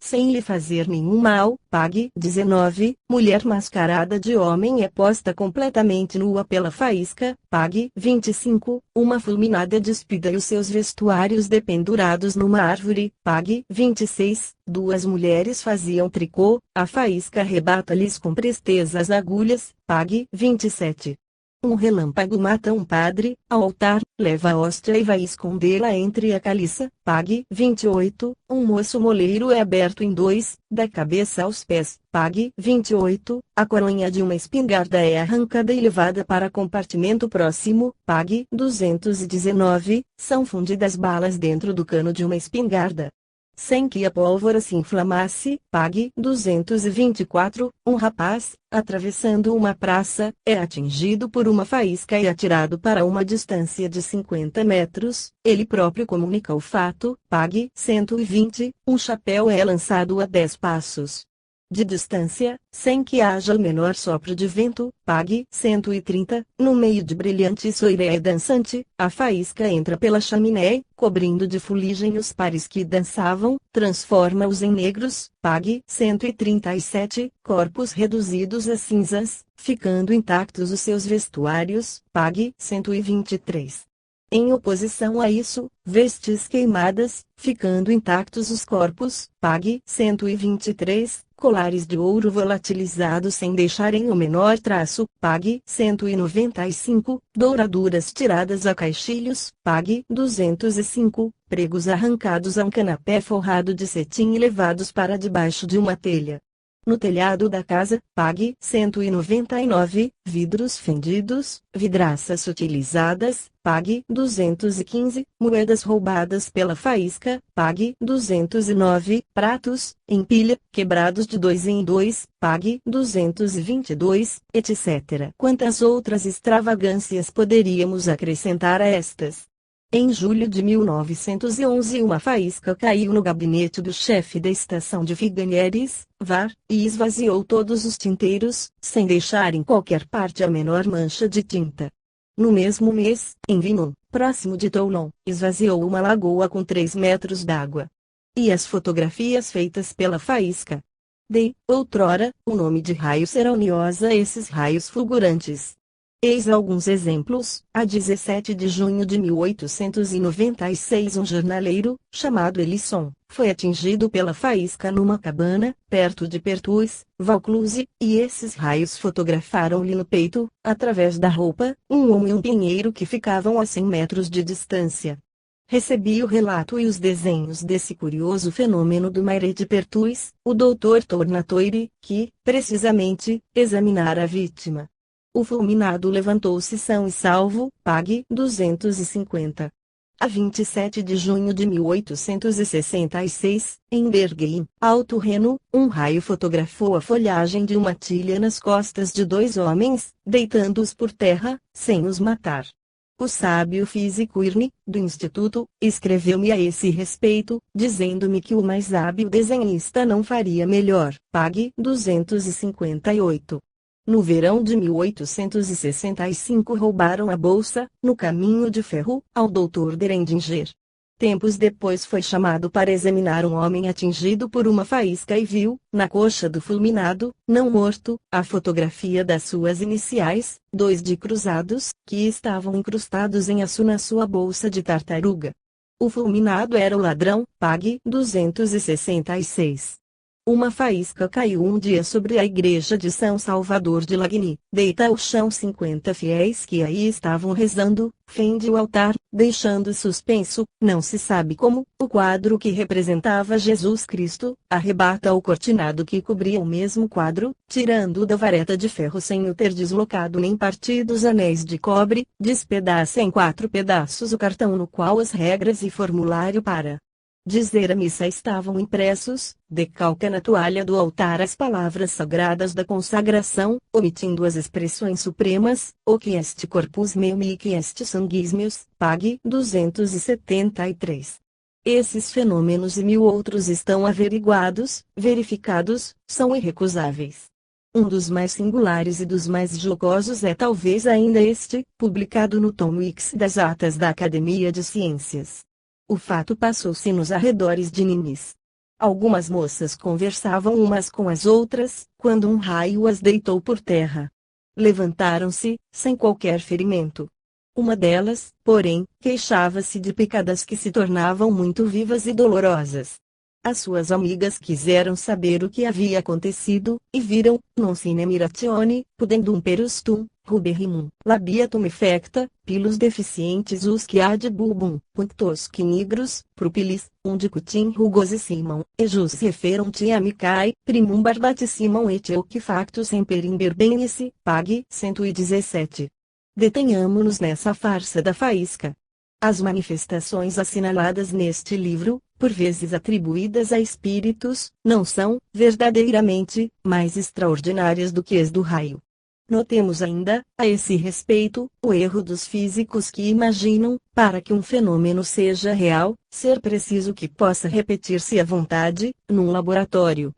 sem lhe fazer nenhum mal, pague 19, mulher mascarada de homem é posta completamente nua pela faísca, pague 25, uma fulminada despida e os seus vestuários dependurados numa árvore, pague 26, 2 mulheres faziam tricô, a faísca arrebata-lhes com presteza as agulhas, pague 27. Um relâmpago mata um padre, ao altar, leva a hóstia e vai escondê-la entre a caliça, pague 28, um moço moleiro é aberto em 2, da cabeça aos pés, pague 28, a coronha de uma espingarda é arrancada e levada para compartimento próximo, pague 219, são fundidas balas dentro do cano de uma espingarda sem que a pólvora se inflamasse, pague 224, um rapaz, atravessando uma praça, é atingido por uma faísca e atirado para uma distância de 50 metros, ele próprio comunica o fato, pague 120, um chapéu é lançado a 10 passos de distância, sem que haja o menor sopro de vento, pague 130, no meio de brilhante soirée dançante, a faísca entra pela chaminé, cobrindo de fuligem os pares que dançavam, transforma-os em negros, pague 137, corpos reduzidos a cinzas, ficando intactos os seus vestuários, pague 123. Em oposição a isso, vestes queimadas, ficando intactos os corpos, pague 123, colares de ouro volatilizados sem deixarem o menor traço, pague 195, douraduras tiradas a caixilhos, pague 205, pregos arrancados a um canapé forrado de cetim e levados para debaixo de uma telha. No telhado da casa, pague 199, vidros fendidos, vidraças utilizadas, pague 215, moedas roubadas pela faísca, pague 209, pratos, em pilha, quebrados de 2 em 2, pague 222, etc. Quantas outras extravagâncias poderíamos acrescentar a estas? Em julho de 1911 uma faísca caiu no gabinete do chefe da estação de Figueiredo, VAR, e esvaziou todos os tinteiros, sem deixar em qualquer parte a menor mancha de tinta. No mesmo mês, em Vinon, próximo de Toulon, esvaziou uma lagoa com 3 metros d'água. E as fotografias feitas pela faísca? Dei, outrora, o nome de raio ceremoniosa a esses raios fulgurantes. Eis alguns exemplos. A 17 de junho de 1896 um jornaleiro, chamado Elisson, foi atingido pela faísca numa cabana, perto de Pertuis, Vaucluse, e esses raios fotografaram-lhe no peito, através da roupa, um homem e um pinheiro que ficavam a 100 metros de distância. Recebi o relato e os desenhos desse curioso fenômeno do Maire de Pertuis, o Dr. Tornatoire, que, precisamente, examinara a vítima. O fulminado levantou-se são e salvo, pague 250. A 27 de junho de 1866, em Bergueim, Alto Reno, um raio fotografou a folhagem de uma tilha nas costas de 2 homens, deitando-os por terra, sem os matar. O sábio físico Irne, do Instituto, escreveu-me a esse respeito, dizendo-me que o mais hábil desenhista não faria melhor, pague 258. No verão de 1865 roubaram a bolsa, no caminho de ferro, ao Dr. Derendinger. Tempos depois foi chamado para examinar um homem atingido por uma faísca e viu, na coxa do fulminado, não morto, a fotografia das suas iniciais, 2D cruzados, que estavam incrustados em aço na sua bolsa de tartaruga. O fulminado era o ladrão, pague 266. Uma faísca caiu um dia sobre a igreja de São Salvador de Lagny, deita ao chão 50 fiéis que aí estavam rezando, fende o altar, deixando suspenso, não se sabe como, o quadro que representava Jesus Cristo, arrebata o cortinado que cobria o mesmo quadro, tirando-o da vareta de ferro sem o ter deslocado nem partido os anéis de cobre, despedaça em 4 pedaços o cartão no qual as regras e formulário para dizer a missa estavam impressos, decalca na toalha do altar as palavras sagradas da consagração, omitindo as expressões supremas, o que est corpus meum e que est sanguis meus, pague 273. Esses fenômenos e 1000 outros estão averiguados, verificados, são irrecusáveis. Um dos mais singulares e dos mais jocosos é talvez ainda este, publicado no tomo X das Atas da Academia de Ciências. O fato passou-se nos arredores de Nimes. Algumas moças conversavam umas com as outras, quando um raio as deitou por terra. Levantaram-se, sem qualquer ferimento. Uma delas, porém, queixava-se de picadas que se tornavam muito vivas e dolorosas. As suas amigas quiseram saber o que havia acontecido, e viram, non sine miratione, pudendum perustum, ruberrimum, labiatum effecta, pilos deficientes usque ad bulbum, punctosque nigros, propilis, undicutim rugosissimam, ejus referunt amicae, primum barbatissimam et hoc factus semper imberbenice, pague 117. Detenhamo-nos nessa farsa da faísca. As manifestações assinaladas neste livro, por vezes atribuídas a espíritos, não são, verdadeiramente, mais extraordinárias do que as do raio. Notemos ainda, a esse respeito, o erro dos físicos que imaginam, para que um fenômeno seja real, ser preciso que possa repetir-se à vontade, num laboratório.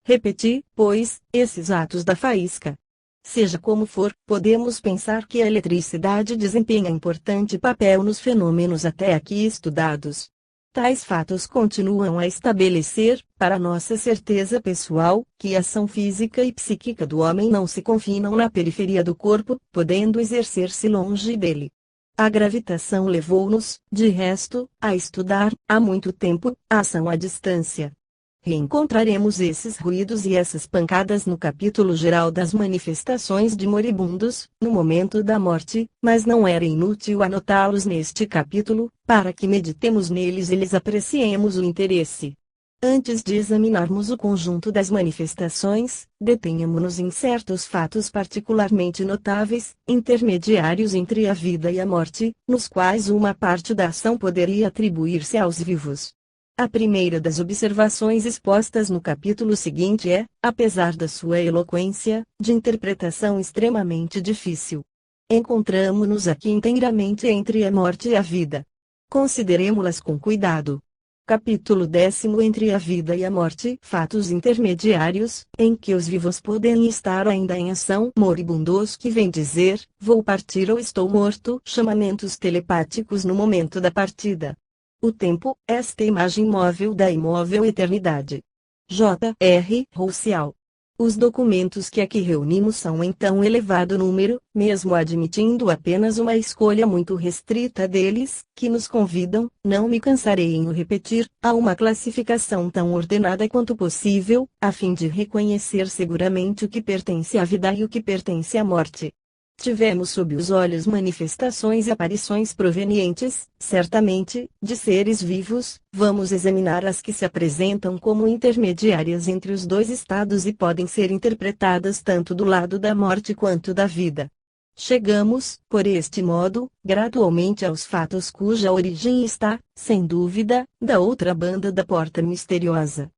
Repeti, pois, esses atos da faísca. Seja como for, podemos pensar que a eletricidade desempenha importante papel nos fenômenos até aqui estudados. Tais fatos continuam a estabelecer, para nossa certeza pessoal, que a ação física e psíquica do homem não se confinam na periferia do corpo, podendo exercer-se longe dele. A gravitação levou-nos, de resto, a estudar, há muito tempo, a ação à distância. Reencontraremos esses ruídos e essas pancadas no capítulo geral das manifestações de moribundos, no momento da morte, mas não era inútil anotá-los neste capítulo, para que meditemos neles e lhes apreciemos o interesse. Antes de examinarmos o conjunto das manifestações, detenhamo-nos em certos fatos particularmente notáveis, intermediários entre a vida e a morte, nos quais uma parte da ação poderia atribuir-se aos vivos. A primeira das observações expostas no capítulo seguinte é, apesar da sua eloquência, de interpretação extremamente difícil. Encontramo-nos aqui inteiramente entre a morte e a vida. Consideremo-las com cuidado. Capítulo 10. Entre a vida e a morte. Fatos intermediários, em que os vivos podem estar ainda em ação. Moribundos que vêm dizer, vou partir ou estou morto. Chamamentos telepáticos no momento da partida. O tempo, esta imagem móvel da imóvel eternidade. J. R. Roussel. Os documentos que aqui reunimos são em tão elevado número, mesmo admitindo apenas uma escolha muito restrita deles, que nos convidam, não me cansarei em o repetir, a uma classificação tão ordenada quanto possível, a fim de reconhecer seguramente o que pertence à vida e o que pertence à morte. Tivemos sob os olhos manifestações e aparições provenientes, certamente, de seres vivos. Vamos examinar as que se apresentam como intermediárias entre os dois estados e podem ser interpretadas tanto do lado da morte quanto da vida. Chegamos, por este modo, gradualmente aos fatos cuja origem está, sem dúvida, da outra banda da porta misteriosa.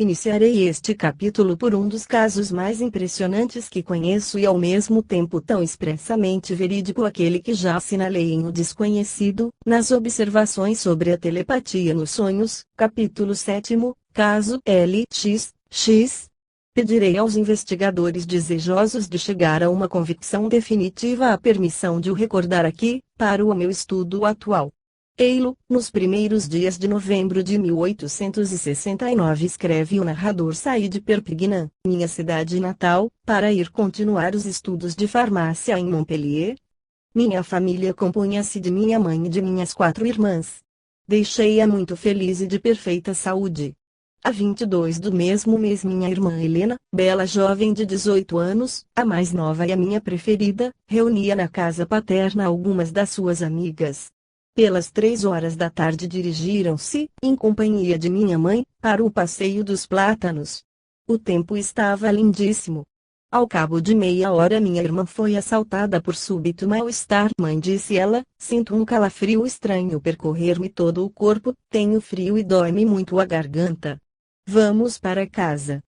Iniciarei este capítulo por um dos casos mais impressionantes que conheço e ao mesmo tempo tão expressamente verídico, aquele que já assinalei em O Desconhecido, nas observações sobre a telepatia nos sonhos, capítulo 7, caso LXX. Pedirei aos investigadores desejosos de chegar a uma convicção definitiva a permissão de o recordar aqui, para o meu estudo atual. Ei-lo, nos primeiros dias de novembro de 1869, escreve o narrador, saí de Perpignan, minha cidade natal, para ir continuar os estudos de farmácia em Montpellier. Minha família compunha-se de minha mãe e de minhas 4 irmãs. Deixei-a muito feliz e de perfeita saúde. A 22 do mesmo mês, minha irmã Helena, bela jovem de 18 anos, a mais nova e a minha preferida, reunia na casa paterna algumas das suas amigas. Pelas 3 horas da tarde dirigiram-se, em companhia de minha mãe, para o Passeio dos Plátanos. O tempo estava lindíssimo. Ao cabo de meia hora minha irmã foi assaltada por súbito mal-estar. Mãe, disse ela, sinto um calafrio estranho percorrer-me todo o corpo, tenho frio e dói-me muito a garganta. Vamos para casa.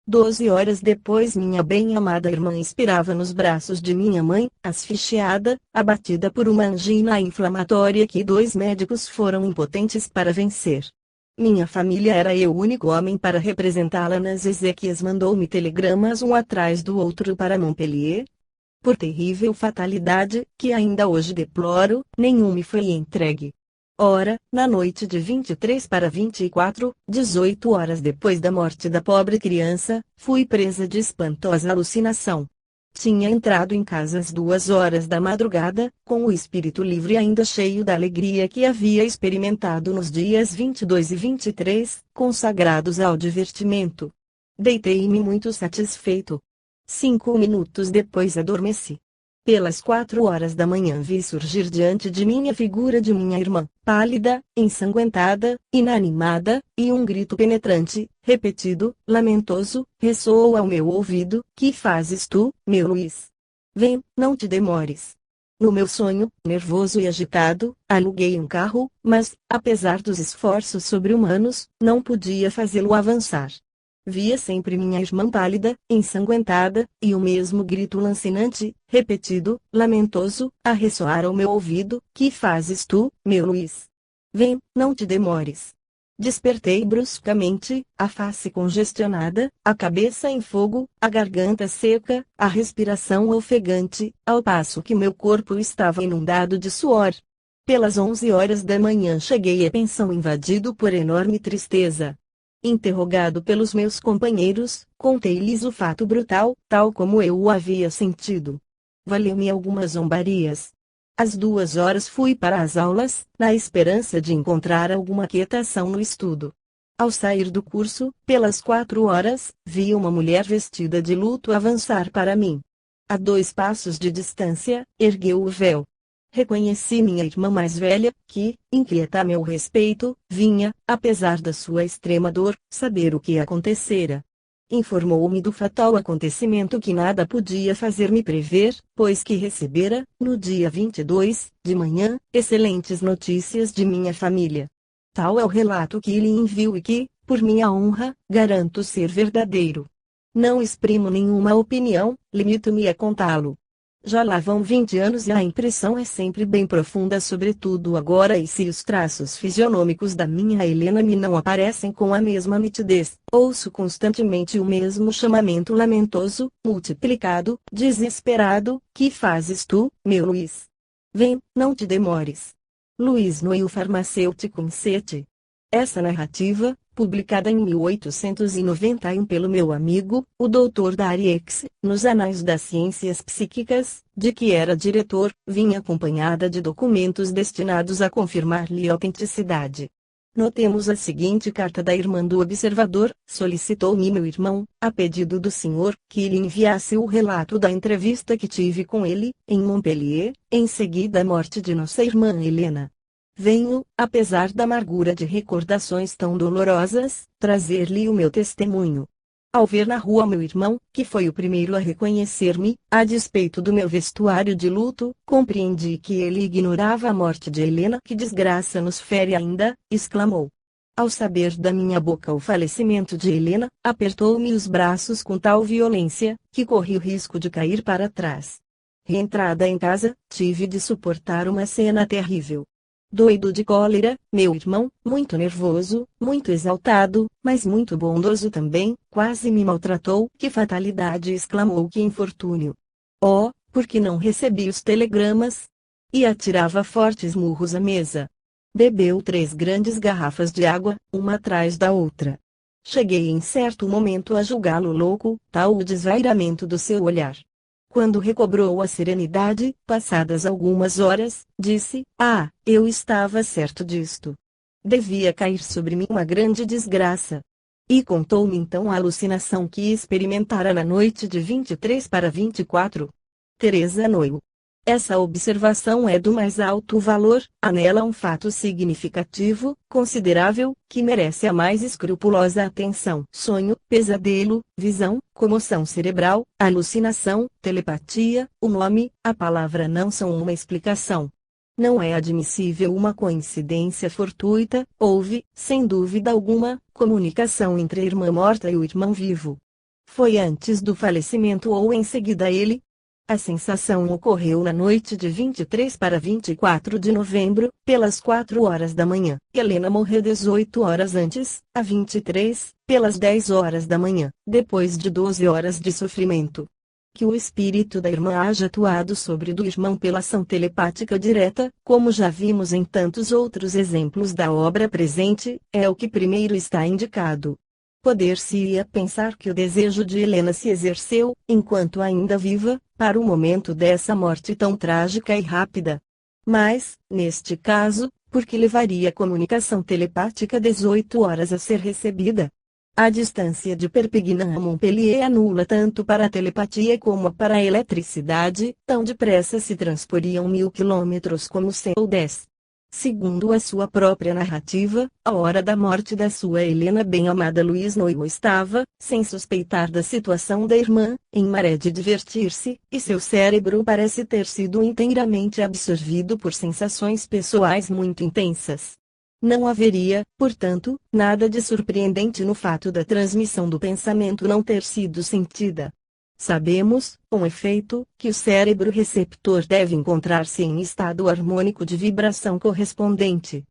12 horas depois minha bem-amada irmã expirava nos braços de minha mãe, asfixiada, abatida por uma angina inflamatória que 2 médicos foram impotentes para vencer. Minha família era eu o único homem para representá-la nas exéquias. Mandou-me telegramas um atrás do outro para Montpellier. Por terrível fatalidade, que ainda hoje deploro, nenhum me foi entregue. Ora, na noite de 23 para 24, 18 horas depois da morte da pobre criança, fui presa de espantosa alucinação. Tinha entrado em casa às 2 horas da madrugada, com o espírito livre e ainda cheio da alegria que havia experimentado nos dias 22 e 23, consagrados ao divertimento. Deitei-me muito satisfeito. 5 minutos depois adormeci. Pelas 4 horas da manhã vi surgir diante de mim a figura de minha irmã, pálida, ensanguentada, inanimada, e um grito penetrante, repetido, lamentoso, ressoou ao meu ouvido: que fazes tu, meu Luís? Vem, não te demores. No meu sonho, nervoso e agitado, aluguei um carro, mas, apesar dos esforços sobre-humanos, não podia fazê-lo avançar. Via sempre minha irmã pálida, ensanguentada, e o mesmo grito lancinante, repetido, lamentoso, a ressoar ao meu ouvido: que fazes tu, meu Luís? Vem, não te demores. Despertei bruscamente, a face congestionada, a cabeça em fogo, a garganta seca, a respiração ofegante, ao passo que meu corpo estava inundado de suor. Pelas 11 horas da manhã cheguei à pensão invadido por enorme tristeza. Interrogado pelos meus companheiros, contei-lhes o fato brutal, tal como eu o havia sentido. Valeu-me algumas zombarias. Às 2 horas fui para as aulas, na esperança de encontrar alguma quietação no estudo. Ao sair do curso, pelas 4 horas, vi uma mulher vestida de luto avançar para mim. A 2 passos de distância, ergueu o véu. Reconheci minha irmã mais velha, que, inquieta a meu respeito, vinha, apesar da sua extrema dor, saber o que acontecera. Informou-me do fatal acontecimento que nada podia fazer-me prever, pois que recebera, no dia 22, de manhã, excelentes notícias de minha família. Tal é o relato que lhe envio e que, por minha honra, garanto ser verdadeiro. Não exprimo nenhuma opinião, limito-me a contá-lo. Já lá vão 20 anos e a impressão é sempre bem profunda, sobretudo agora, e se os traços fisionômicos da minha Helena me não aparecem com a mesma nitidez, ouço constantemente o mesmo chamamento lamentoso, multiplicado, desesperado: que fazes tu, meu Luiz? Vem, não te demores. Luiz Noel, farmacêutico em Sete. Essa narrativa, publicada em 1891 pelo meu amigo, o Dr. Dariex, nos Anais das Ciências Psíquicas, de que era diretor, vinha acompanhada de documentos destinados a confirmar-lhe a autenticidade. Notemos a seguinte carta da irmã do observador: solicitou-me meu irmão, a pedido do senhor, que lhe enviasse o relato da entrevista que tive com ele, em Montpellier, em seguida à morte de nossa irmã Helena. Venho, apesar da amargura de recordações tão dolorosas, trazer-lhe o meu testemunho. Ao ver na rua meu irmão, que foi o primeiro a reconhecer-me, a despeito do meu vestuário de luto, compreendi que ele ignorava a morte de Helena. Que desgraça nos fere ainda, exclamou. Ao saber da minha boca o falecimento de Helena, apertou-me os braços com tal violência, que corri o risco de cair para trás. Reentrada em casa, tive de suportar uma cena terrível. Doido de cólera, meu irmão, muito nervoso, muito exaltado, mas muito bondoso também, quase me maltratou. Que fatalidade! Exclamou. Que infortúnio! Oh, por que não recebi os telegramas? E atirava fortes murros à mesa. Bebeu 3 grandes garrafas de água, uma atrás da outra. Cheguei em certo momento a julgá-lo louco, tal o desvairamento do seu olhar. Quando recobrou a serenidade, passadas algumas horas, disse: ah, eu estava certo disto. Devia cair sobre mim uma grande desgraça. E contou-me então a alucinação que experimentara na noite de 23 para 24. Teresa Noel. Essa observação é do mais alto valor, há nela um fato significativo, considerável, que merece a mais escrupulosa atenção. Sonho, pesadelo, visão, comoção cerebral, alucinação, telepatia, o nome, a palavra não são uma explicação. Não é admissível uma coincidência fortuita. Houve, sem dúvida alguma, comunicação entre a irmã morta e o irmão vivo. Foi antes do falecimento ou em seguida a ele? A sensação ocorreu na noite de 23 para 24 de novembro, pelas 4 horas da manhã. Helena morreu 18 horas antes, a 23, pelas 10 horas da manhã, depois de 12 horas de sofrimento. Que o espírito da irmã haja atuado sobre do irmão pela ação telepática direta, como já vimos em tantos outros exemplos da obra presente, é o que primeiro está indicado. Poder-se-ia pensar que o desejo de Helena se exerceu, enquanto ainda viva, para o momento dessa morte tão trágica e rápida. Mas, neste caso, por que levaria a comunicação telepática 18 horas a ser recebida? A distância de Perpignan a Montpellier anula tanto para a telepatia como para a eletricidade, tão depressa se transporiam 1000 quilômetros como 100 ou 10. Segundo a sua própria narrativa, a hora da morte da sua Helena bem-amada Luiz Noel estava, sem suspeitar da situação da irmã, em maré de divertir-se, e seu cérebro parece ter sido inteiramente absorvido por sensações pessoais muito intensas. Não haveria, portanto, nada de surpreendente no fato da transmissão do pensamento não ter sido sentida. Sabemos, com efeito, que o cérebro receptor deve encontrar-se em estado harmônico de vibração correspondente.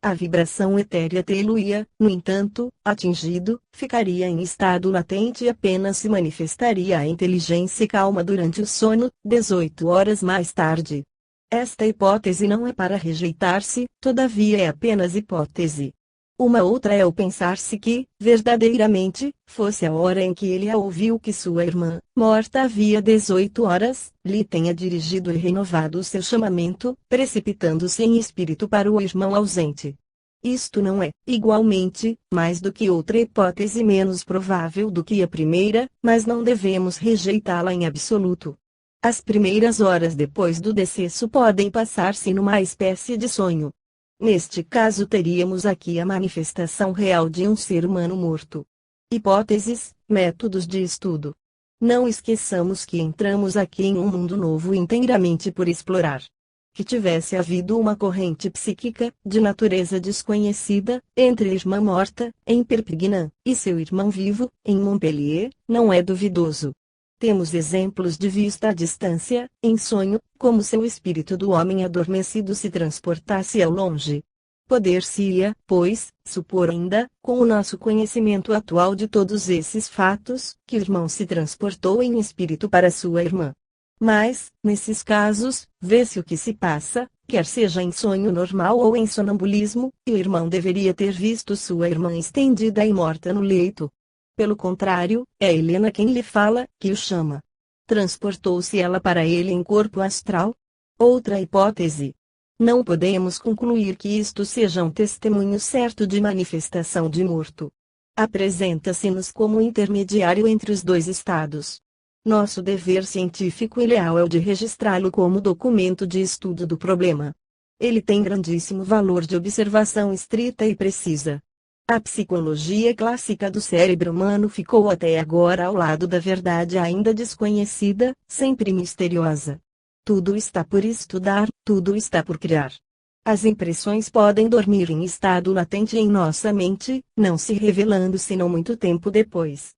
A vibração etérea teluía, no entanto, atingido, ficaria em estado latente e apenas se manifestaria a inteligência calma durante o sono, 18 horas mais tarde. Esta hipótese não é para rejeitar-se, todavia é apenas hipótese. Uma outra é o pensar-se que, verdadeiramente, fosse a hora em que ele a ouviu que sua irmã, morta havia 18 horas, lhe tenha dirigido e renovado o seu chamamento, precipitando-se em espírito para o irmão ausente. Isto não é, igualmente, mais do que outra hipótese menos provável do que a primeira, mas não devemos rejeitá-la em absoluto. As primeiras horas depois do decesso podem passar-se numa espécie de sonho. Neste caso teríamos aqui a manifestação real de um ser humano morto. Hipóteses, métodos de estudo. Não esqueçamos que entramos aqui em um mundo novo inteiramente por explorar. Que tivesse havido uma corrente psíquica, de natureza desconhecida, entre a irmã morta, em Perpignan, e seu irmão vivo, em Montpellier, não é duvidoso. Temos exemplos de vista à distância, em sonho, como se o espírito do homem adormecido se transportasse ao longe. Poder-se-ia, pois, supor ainda, com o nosso conhecimento atual de todos esses fatos, que o irmão se transportou em espírito para sua irmã. Mas, nesses casos, vê-se o que se passa, quer seja em sonho normal ou em sonambulismo, e o irmão deveria ter visto sua irmã estendida e morta no leito. Pelo contrário, é Helena quem lhe fala, que o chama. Transportou-se ela para ele em corpo astral? Outra hipótese. Não podemos concluir que isto seja um testemunho certo de manifestação de morto. Apresenta-se-nos como intermediário entre os dois estados. Nosso dever científico e leal é o de registrá-lo como documento de estudo do problema. Ele tem grandíssimo valor de observação estrita e precisa. A psicologia clássica do cérebro humano ficou até agora ao lado da verdade ainda desconhecida, sempre misteriosa. Tudo está por estudar, tudo está por criar. As impressões podem dormir em estado latente em nossa mente, não se revelando senão muito tempo depois.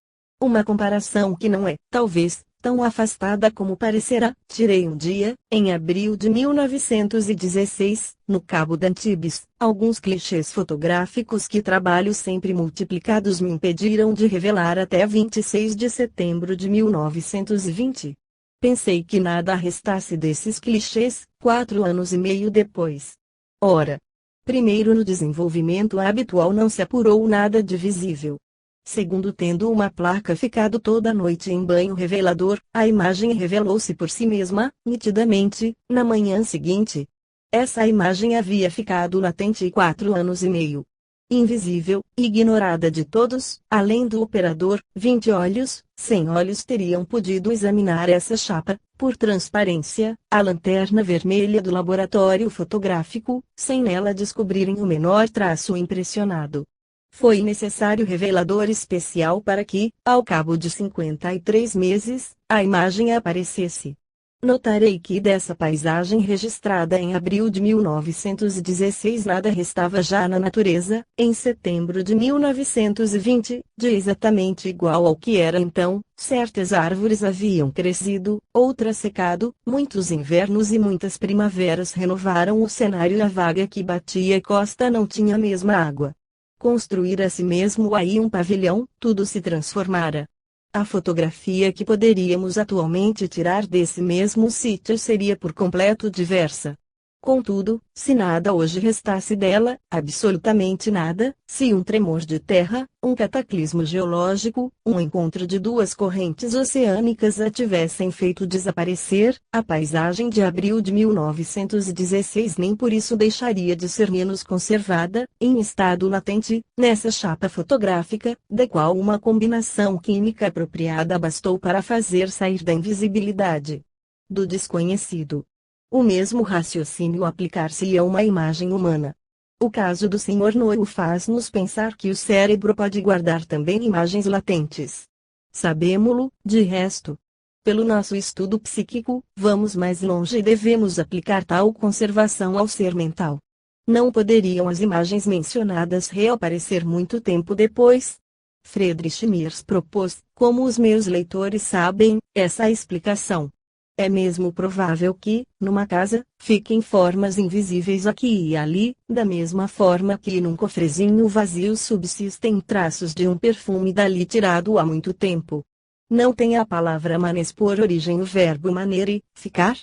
Uma comparação que não é, talvez, tão afastada como parecerá. Tirei um dia, em abril de 1916, no Cabo de Antibes, alguns clichês fotográficos que trabalhos sempre multiplicados me impediram de revelar até 26 de setembro de 1920. Pensei que nada restasse desses clichês, 4 anos e meio depois. Ora! Primeiro, no desenvolvimento habitual não se apurou nada de visível. Segundo, tendo uma placa ficado toda a noite em banho revelador, a imagem revelou-se por si mesma, nitidamente, na manhã seguinte. Essa imagem havia ficado latente 4 anos e meio. Invisível, ignorada de todos, além do operador, 20 olhos, 100 olhos teriam podido examinar essa chapa, por transparência, a lanterna vermelha do laboratório fotográfico, sem nela descobrirem o menor traço impressionado. Foi necessário revelador especial para que, ao cabo de 53 meses, a imagem aparecesse. Notarei que dessa paisagem registrada em abril de 1916 nada restava já na natureza, em setembro de 1920, de exatamente igual ao que era então. Certas árvores haviam crescido, outras secado, muitos invernos e muitas primaveras renovaram o cenário e a vaga que batia a costa não tinha a mesma água. Construir a si mesmo aí um pavilhão, tudo se transformara. A fotografia que poderíamos atualmente tirar desse mesmo sítio seria por completo diversa. Contudo, se nada hoje restasse dela, absolutamente nada, se um tremor de terra, um cataclismo geológico, um encontro de duas correntes oceânicas a tivessem feito desaparecer, a paisagem de abril de 1916 nem por isso deixaria de ser menos conservada, em estado latente, nessa chapa fotográfica, da qual uma combinação química apropriada bastou para fazer sair da invisibilidade do desconhecido. O mesmo raciocínio aplicar-se a uma imagem humana. O caso do Sr. Noel faz-nos pensar que o cérebro pode guardar também imagens latentes. Sabemo-lo, de resto. Pelo nosso estudo psíquico, vamos mais longe e devemos aplicar tal conservação ao ser mental. Não poderiam as imagens mencionadas reaparecer muito tempo depois? Friedrich Miers propôs, como os meus leitores sabem, essa explicação. É mesmo provável que, numa casa, fiquem formas invisíveis aqui e ali, da mesma forma que num cofrezinho vazio subsistem traços de um perfume dali tirado há muito tempo. Não tem a palavra manes por origem o verbo manere, ficar?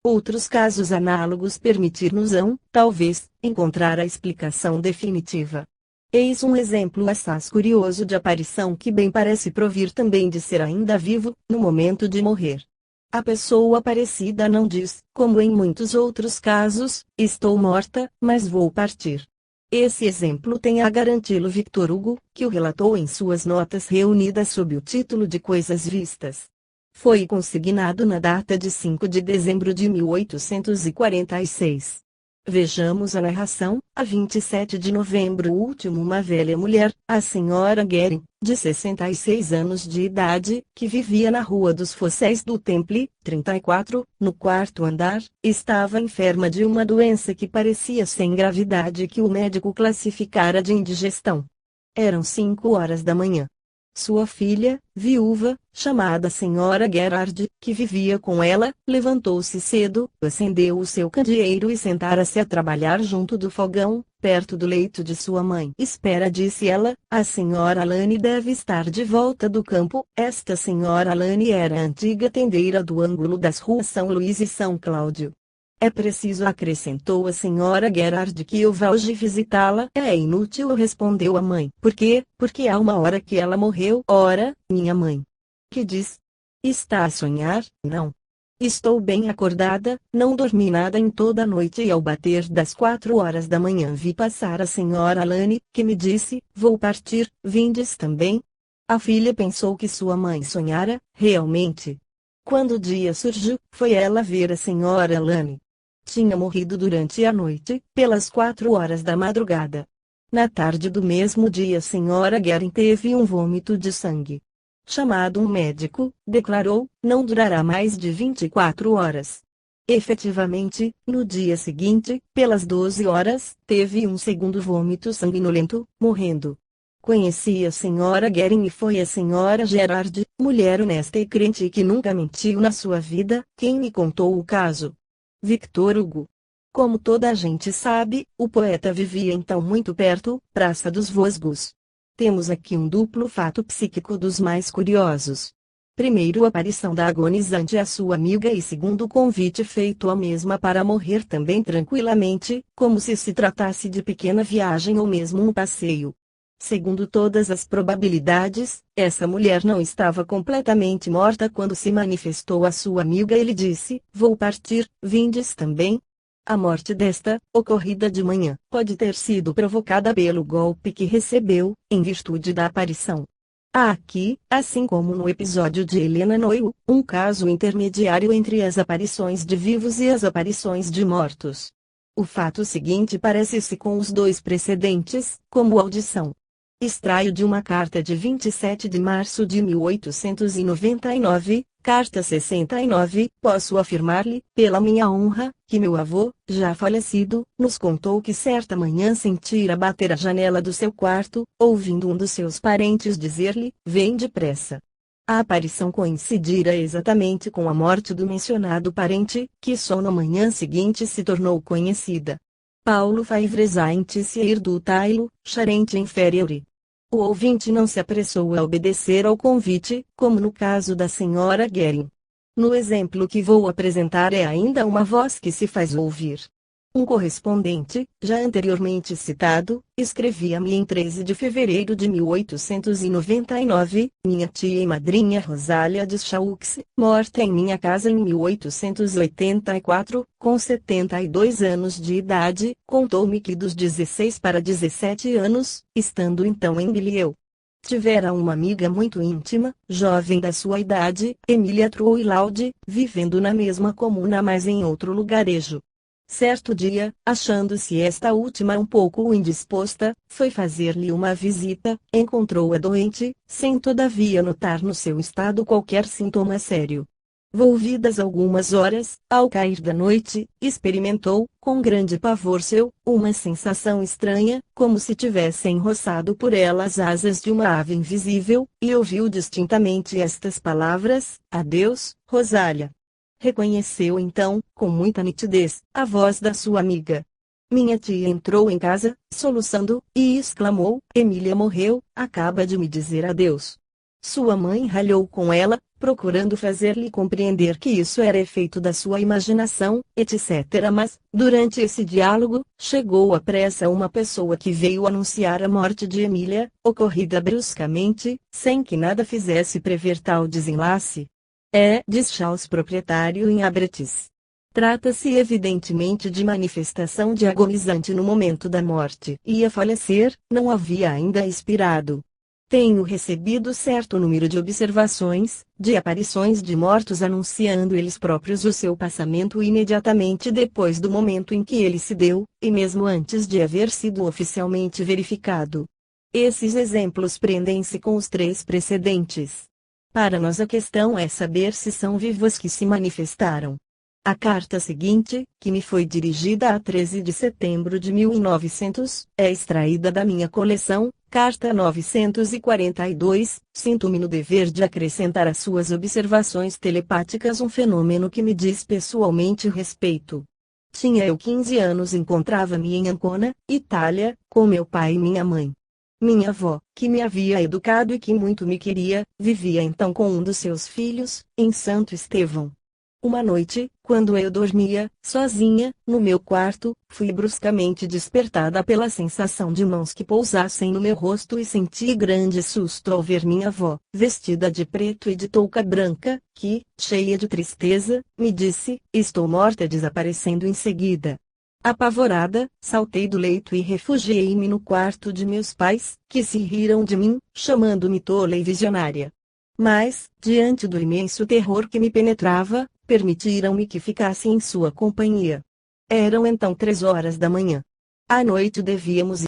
Outros casos análogos permitir-nos-ão, talvez, encontrar a explicação definitiva. Eis um exemplo assaz curioso de aparição que bem parece provir também de ser ainda vivo, no momento de morrer. A pessoa aparecida não diz, como em muitos outros casos, estou morta, mas vou partir. Esse exemplo tem a garanti-lo Victor Hugo, que o relatou em suas notas reunidas sob o título de Coisas Vistas. Foi consignado na data de 5 de dezembro de 1846. Vejamos a narração. A 27 de novembro último, uma velha mulher, a senhora Guerin, de 66 anos de idade, que vivia na Rua dos Fosséis do Temple, 34, no quarto andar, estava enferma de uma doença que parecia sem gravidade e que o médico classificara de indigestão. Eram 5 horas da manhã. Sua filha, viúva, chamada Senhora Gerard, que vivia com ela, levantou-se cedo, acendeu o seu candeeiro e sentara-se a trabalhar junto do fogão, perto do leito de sua mãe. Espera, disse ela, a Senhora Lane deve estar de volta do campo. Esta Senhora Lane era a antiga tendeira do ângulo das ruas São Luís e São Cláudio. É preciso, acrescentou a Senhora Gerard, que eu vá hoje visitá-la. É inútil, respondeu a mãe. Por quê? Porque há uma hora que ela morreu. Ora, minha mãe. Que diz? Está a sonhar? Não. Estou bem acordada, não dormi nada em toda a noite e ao bater das 4 horas da manhã vi passar a Senhora Lane, que me disse, vou partir, vindes também? A filha pensou que sua mãe sonhara, realmente. Quando o dia surgiu, foi ela ver a Senhora Lane. Tinha morrido durante a noite, pelas 4 horas da madrugada. Na tarde do mesmo dia a Senhora Guerin teve um vômito de sangue. Chamado um médico, declarou, não durará mais de 24 horas. Efetivamente, no dia seguinte, pelas 12 horas, teve um segundo vômito sanguinolento, morrendo. Conheci a Senhora Guerin e foi a Senhora Gerard, mulher honesta e crente que nunca mentiu na sua vida, quem me contou o caso. Victor Hugo. Como toda a gente sabe, o poeta vivia então muito perto, Praça dos Vosgos. Temos aqui um duplo fato psíquico dos mais curiosos. Primeiro, a aparição da agonizante à sua amiga e segundo, o convite feito à mesma para morrer também tranquilamente, como se tratasse de pequena viagem ou mesmo um passeio. Segundo todas as probabilidades, essa mulher não estava completamente morta quando se manifestou a sua amiga e lhe disse, vou partir, vindes também? A morte desta, ocorrida de manhã, pode ter sido provocada pelo golpe que recebeu, em virtude da aparição. Há aqui, assim como no episódio de Helena Noyle, um caso intermediário entre as aparições de vivos e as aparições de mortos. O fato seguinte parece-se com os dois precedentes, como audição. Extraio de uma carta de 27 de março de 1899, carta 69, posso afirmar-lhe, pela minha honra, que meu avô, já falecido, nos contou que certa manhã sentira bater a janela do seu quarto, ouvindo um dos seus parentes dizer-lhe, vem depressa. A aparição coincidira exatamente com a morte do mencionado parente, que só na manhã seguinte se tornou conhecida. Paulo Faivresaint-Sier do Tailo, Charente Inferiore. O ouvinte não se apressou a obedecer ao convite, como no caso da Senhora Guerin. No exemplo que vou apresentar é ainda uma voz que se faz ouvir. Um correspondente, já anteriormente citado, escrevia-me em 13 de fevereiro de 1899, minha tia e madrinha Rosália de Chaux, morta em minha casa em 1884, com 72 anos de idade, contou-me que dos 16 para 17 anos, estando então em Billieu, tivera uma amiga muito íntima, jovem da sua idade, Emília Trouillaude, vivendo na mesma comuna mas em outro lugarejo. Certo dia, achando-se esta última um pouco indisposta, foi fazer-lhe uma visita, encontrou-a doente, sem todavia notar no seu estado qualquer sintoma sério. Volvidas algumas horas, ao cair da noite, experimentou, com grande pavor seu, uma sensação estranha, como se tivessem roçado por ela as asas de uma ave invisível, e ouviu distintamente estas palavras, adeus, Rosália. Reconheceu então, com muita nitidez, a voz da sua amiga. Minha tia entrou em casa, soluçando, e exclamou, Emília morreu, acaba de me dizer adeus. Sua mãe ralhou com ela, procurando fazer-lhe compreender que isso era efeito da sua imaginação, etc. Mas, durante esse diálogo, chegou à pressa uma pessoa que veio anunciar a morte de Emília, ocorrida bruscamente, sem que nada fizesse prever tal desenlace. Diz Charles, proprietário em Abretis. Trata-se evidentemente de manifestação de agonizante no momento da morte. Ia falecer, não havia ainda expirado. Tenho recebido certo número de observações, de aparições de mortos anunciando eles próprios o seu passamento imediatamente depois do momento em que ele se deu, e mesmo antes de haver sido oficialmente verificado. Esses exemplos prendem-se com os 3 precedentes. Para nós a questão é saber se são vivos que se manifestaram. A carta seguinte, que me foi dirigida a 13 de setembro de 1900, é extraída da minha coleção, Carta 942, sinto-me no dever de acrescentar às suas observações telepáticas um fenômeno que me diz pessoalmente respeito. Tinha eu 15 anos e encontrava-me em Ancona, Itália, com meu pai e minha mãe. Minha avó, que me havia educado e que muito me queria, vivia então com um dos seus filhos, em Santo Estevão. Uma noite, quando eu dormia, sozinha, no meu quarto, fui bruscamente despertada pela sensação de mãos que pousassem no meu rosto e senti grande susto ao ver minha avó, vestida de preto e de touca branca, que, cheia de tristeza, me disse: "Estou morta", desaparecendo em seguida. Apavorada, saltei do leito e refugiei-me no quarto de meus pais, que se riram de mim, chamando-me tola e visionária. Mas, diante do imenso terror que me penetrava, permitiram-me que ficasse em sua companhia. Eram então 3 horas da manhã. À noite devíamos